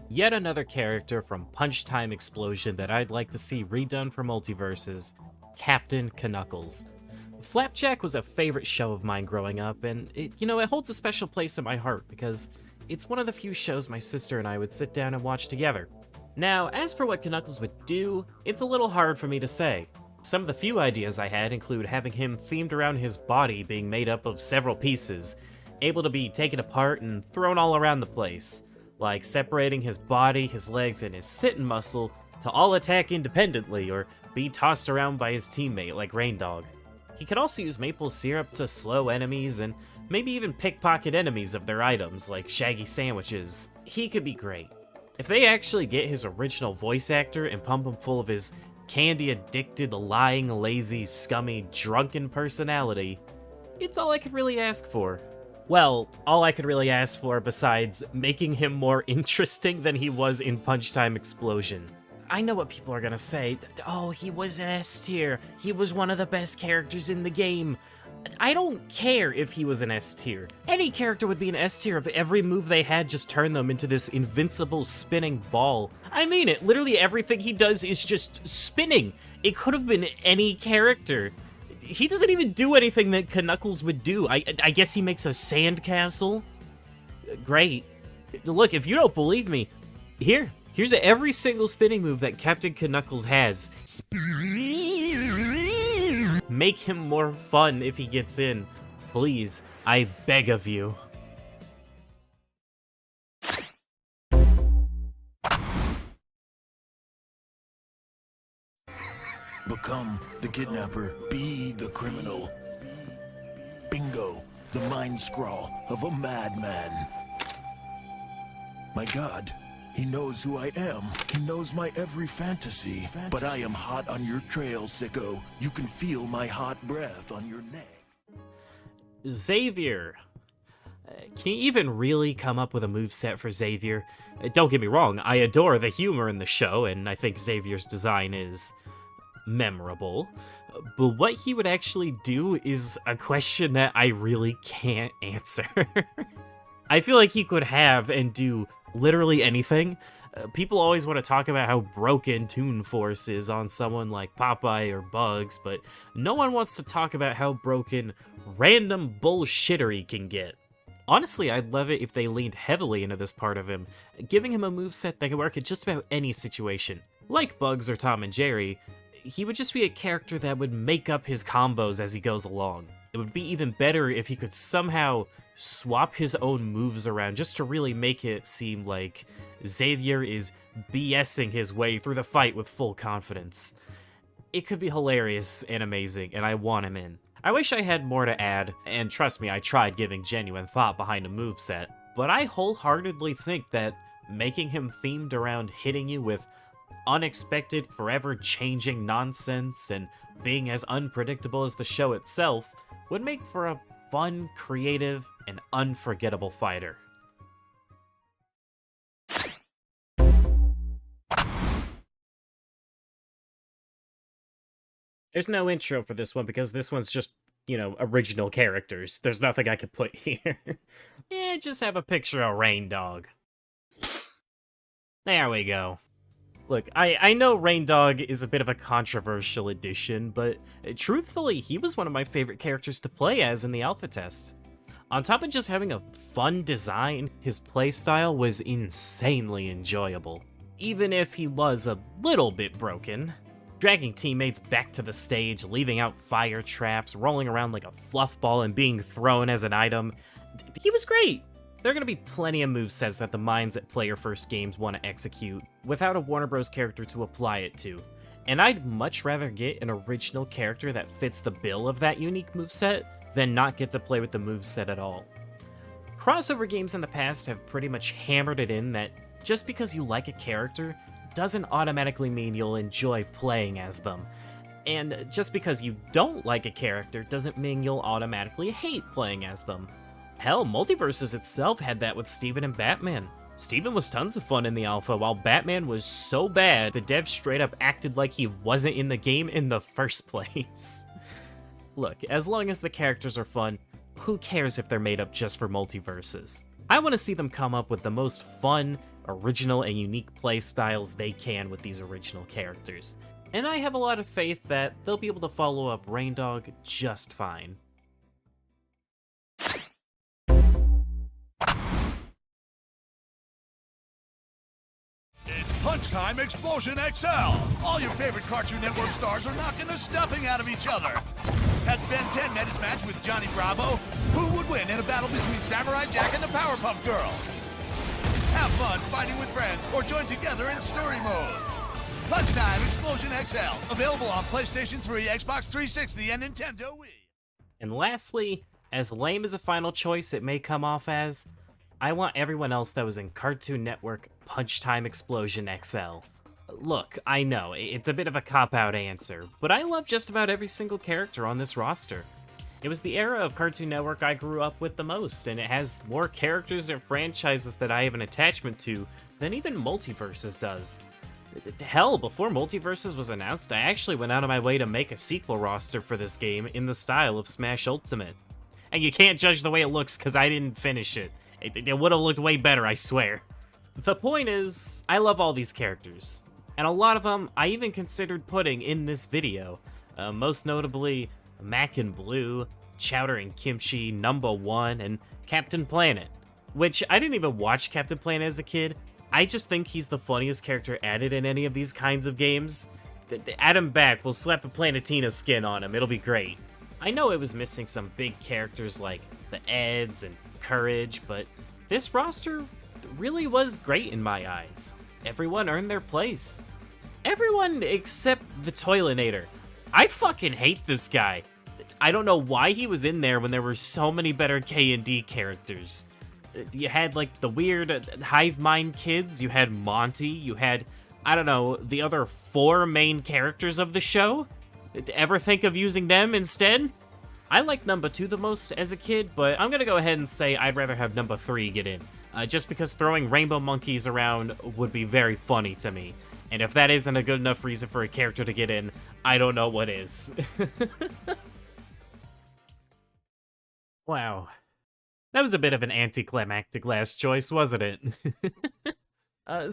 Yet another character from Punch Time Explosion that I'd like to see redone for Multiverses, Captain Knuckles. Flapjack was a favorite show of mine growing up, and it holds a special place in my heart because it's one of the few shows my sister and I would sit down and watch together. Now, as for what Knuckles would do, it's a little hard for me to say. Some of the few ideas I had include having him themed around his body being made up of several pieces, able to be taken apart and thrown all around the place, like separating his body, his legs, and his sitting muscle to all attack independently or be tossed around by his teammate like Rain Dog. He could also use maple syrup to slow enemies and maybe even pickpocket enemies of their items like Shaggy sandwiches. He could be great. If they actually get his original voice actor and pump him full of his candy-addicted, lying, lazy, scummy, drunken personality, it's all I could really ask for. Well, all I could really ask for besides making him more interesting than he was in Punch Time Explosion. I know what people are gonna say. Oh, he was an S tier. He was one of the best characters in the game. I don't care if he was an S tier. Any character would be an S tier if every move they had just turned them into this invincible spinning ball. I mean it, literally everything he does is just spinning. It could have been any character. He doesn't even do anything that Knuckles would do. I guess he makes a sandcastle? Great. Look, if you don't believe me, here's every single spinning move that Captain Knuckles has. Make him more fun if he gets in. Please, I beg of you. Become the kidnapper, be the criminal. Bingo, the mind scrawl of a madman. My God, he knows who I am. He knows my every fantasy. But I am hot on your trail, sicko. You can feel my hot breath on your neck. Xavier. Can you even really come up with a moveset for Xavier? Don't get me wrong, I adore the humor in the show, and I think Xavier's design is memorable. But what he would actually do is a question that I really can't answer. I feel like he could have and do literally anything. People always want to talk about how broken Toon Force is on someone like Popeye or Bugs, but no one wants to talk about how broken random bullshittery can get. Honestly, I'd love it if they leaned heavily into this part of him, giving him a moveset that can work in just about any situation. Like Bugs or Tom and Jerry, he would just be a character that would make up his combos as he goes along. It would be even better if he could somehow swap his own moves around just to really make it seem like Xavier is BSing his way through the fight with full confidence. It could be hilarious and amazing, and I want him in. I wish I had more to add, and trust me, I tried giving genuine thought behind a moveset, but I wholeheartedly think that making him themed around hitting you with unexpected, forever-changing nonsense and being as unpredictable as the show itself would make for a fun, creative, and unforgettable fighter. There's no intro for this one because this one's just, original characters. There's nothing I could put here. Just have a picture of Rain Dog. There we go. Look, I know Rain Dog is a bit of a controversial addition, but truthfully, he was one of my favorite characters to play as in the alpha test. On top of just having a fun design, his playstyle was insanely enjoyable. Even if he was a little bit broken. Dragging teammates back to the stage, leaving out fire traps, rolling around like a fluff ball and being thrown as an item. He was great! There are going to be plenty of movesets that the minds at Player First Games want to execute without a Warner Bros. Character to apply it to. And I'd much rather get an original character that fits the bill of that unique moveset than not get to play with the moveset at all. Crossover games in the past have pretty much hammered it in that just because you like a character doesn't automatically mean you'll enjoy playing as them. And just because you don't like a character doesn't mean you'll automatically hate playing as them. Hell, Multiversus itself had that with Steven and Batman. Steven was tons of fun in the alpha, while Batman was so bad, the devs straight up acted like he wasn't in the game in the first place. Look, as long as the characters are fun, who cares if they're made up just for Multiverses? I want to see them come up with the most fun, original, and unique play styles they can with these original characters. And I have a lot of faith that they'll be able to follow up Rain Dog just fine. Lunchtime Explosion XL! All your favorite Cartoon Network stars are knocking the stuffing out of each other. As Ben 10 met his match with Johnny Bravo, who would win in a battle between Samurai Jack and the Powerpuff Girls? Have fun fighting with friends or join together in story mode. Lunchtime Explosion XL, available on PlayStation 3, Xbox 360, and Nintendo Wii. And lastly, as lame as a final choice it may come off as, I want everyone else that was in Cartoon Network Punch Time Explosion XL. Look, I know, it's a bit of a cop-out answer, but I love just about every single character on this roster. It was the era of Cartoon Network I grew up with the most, and it has more characters and franchises that I have an attachment to than even Multiversus does. Hell, before Multiversus was announced, I actually went out of my way to make a sequel roster for this game in the style of Smash Ultimate. And you can't judge the way it looks because I didn't finish it. It would have looked way better, I swear. The point is, I love all these characters. And a lot of them I even considered putting in this video. Most notably, Mac and Blue, Chowder and Kimchi, Number One, and Captain Planet. Which, I didn't even watch Captain Planet as a kid. I just think he's the funniest character added in any of these kinds of games. Add him back, we'll slap a Planetina skin on him, it'll be great. I know it was missing some big characters like the Eds and Courage, but this roster really was great in my eyes. Everyone earned their place. Everyone except the Toilinator. I fucking hate this guy. I don't know why he was in there when there were so many better K&D characters. You had, like, the weird hive mind kids, you had Monty, you had, I don't know, the other 4 main characters of the show? Ever think of using them instead? I liked number 2 the most as a kid, but I'm gonna go ahead and say I'd rather have number 3 get in. Just because throwing rainbow monkeys around would be very funny to me. And if that isn't a good enough reason for a character to get in, I don't know what is. Wow. That was a bit of an anticlimactic last choice, wasn't it?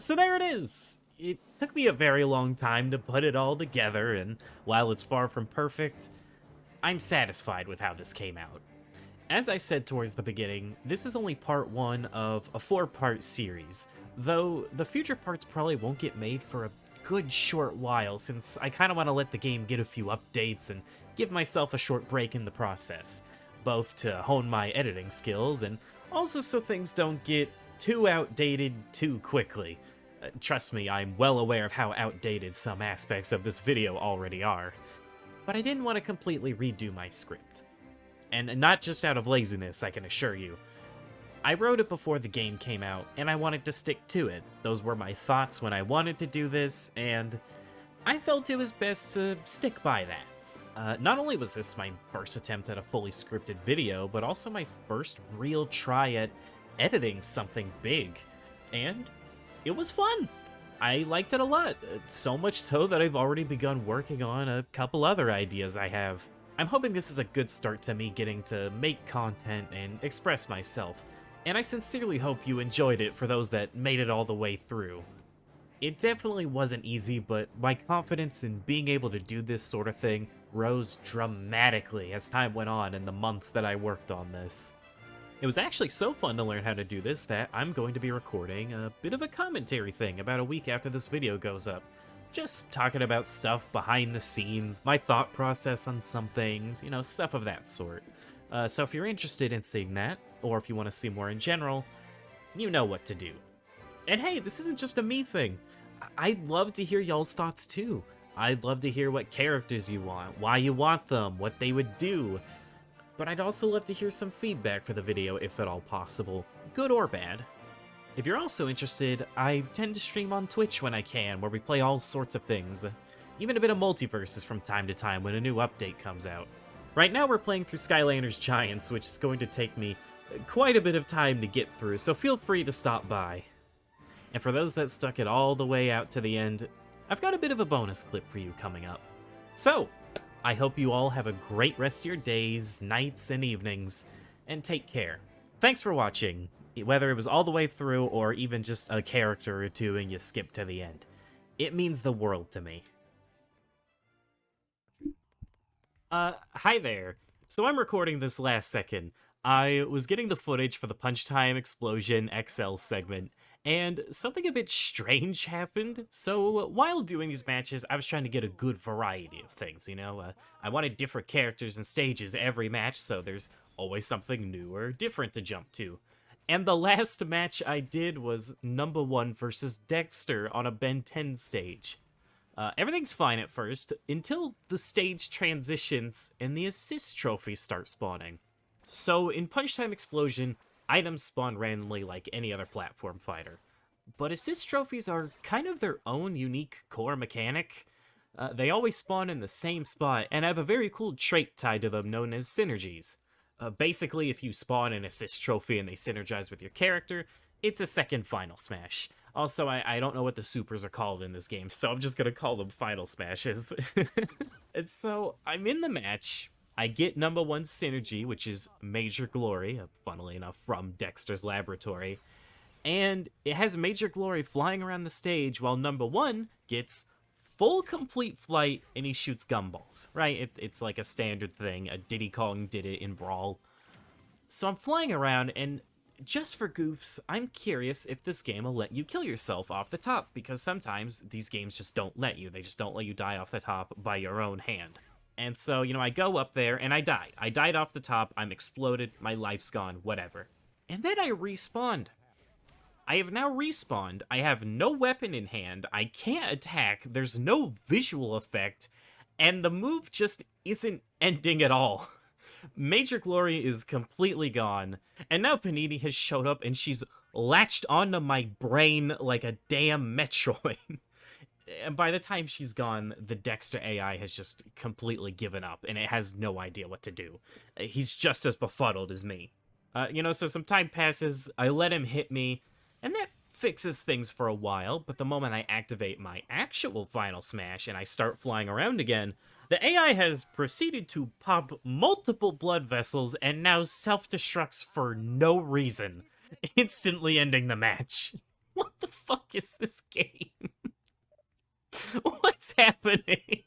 So there it is. It took me a very long time to put it all together, and while it's far from perfect, I'm satisfied with how this came out. As I said towards the beginning, this is only part 1 of a 4-part series, though the future parts probably won't get made for a good short while, since I kind of want to let the game get a few updates and give myself a short break in the process, both to hone my editing skills and also so things don't get too outdated too quickly. Trust me, I'm well aware of how outdated some aspects of this video already are. But I didn't want to completely redo my script. And not just out of laziness, I can assure you. I wrote it before the game came out, and I wanted to stick to it. Those were my thoughts when I wanted to do this, and I felt it was best to stick by that. Not only was this my first attempt at a fully scripted video, but also my first real try at editing something big. And it was fun. I liked it a lot, so much so that I've already begun working on a couple other ideas I have. I'm hoping this is a good start to me getting to make content and express myself, and I sincerely hope you enjoyed it for those that made it all the way through. It definitely wasn't easy, but my confidence in being able to do this sort of thing rose dramatically as time went on in the months that I worked on this. It was actually so fun to learn how to do this that I'm going to be recording a bit of a commentary thing about a week after this video goes up. Just talking about stuff behind the scenes, my thought process on some things, you know, stuff of that sort. So if you're interested in seeing that, or if you want to see more in general, you know what to do. And hey, this isn't just a me thing. I'd love to hear y'all's thoughts too. I'd love to hear what characters you want, why you want them, what they would do. But I'd also love to hear some feedback for the video if at all possible, good or bad. If you're also interested, I tend to stream on Twitch when I can, where we play all sorts of things. Even a bit of Multiversus from time to time when a new update comes out. Right now we're playing through Skylanders Giants, which is going to take me quite a bit of time to get through, so feel free to stop by. And for those that stuck it all the way out to the end, I've got a bit of a bonus clip for you coming up. So, I hope you all have a great rest of your days, nights, and evenings, and take care. Thanks for watching, whether it was all the way through or even just a character or two and you skipped to the end. It means the world to me. Hi there. So I'm recording this last second. I was getting the footage for the Punch Time Explosion XL segment, and something a bit strange happened. So while doing these matches, I was trying to get a good variety of things, you know? I wanted different characters and stages every match, so there's always something new or different to jump to. And the last match I did was number 1 versus Dexter on a Ben 10 stage. Everything's fine at first, until the stage transitions and the assist trophies start spawning. So in Punch Time Explosion, items spawn randomly like any other platform fighter. But assist trophies are kind of their own unique core mechanic. They always spawn in the same spot, and have a very cool trait tied to them known as synergies. Basically, if you spawn an assist trophy and they synergize with your character, it's a second final smash. Also, I don't know what the supers are called in this game, so I'm just gonna call them Final Smashes. And so, I'm in the match. I get number 1 synergy, which is Major Glory, funnily enough, from Dexter's Laboratory. And it has Major Glory flying around the stage while number 1 gets full complete flight and he shoots gumballs, right? It's like a standard thing. A Diddy Kong did it in Brawl. So I'm flying around, and just for goofs, I'm curious if this game will let you kill yourself off the top, because sometimes these games just don't let you. They just don't let you die off the top by your own hand. And so, you know, I go up there, and I die. I died off the top, I'm exploded, my life's gone, whatever. And then I respawned. I have now respawned, I have no weapon in hand, I can't attack, there's no visual effect, and the move just isn't ending at all. Major Glory is completely gone, and now Panini has showed up and she's latched onto my brain like a damn Metroid. And by the time she's gone, the Dexter AI has just completely given up, and it has no idea what to do. He's just as befuddled as me. You know, so some time passes, I let him hit me, and that fixes things for a while, but the moment I activate my actual Final Smash and I start flying around again, the AI has proceeded to pop multiple blood vessels and now self-destructs for no reason, instantly ending the match. What the fuck is this game? What's happening?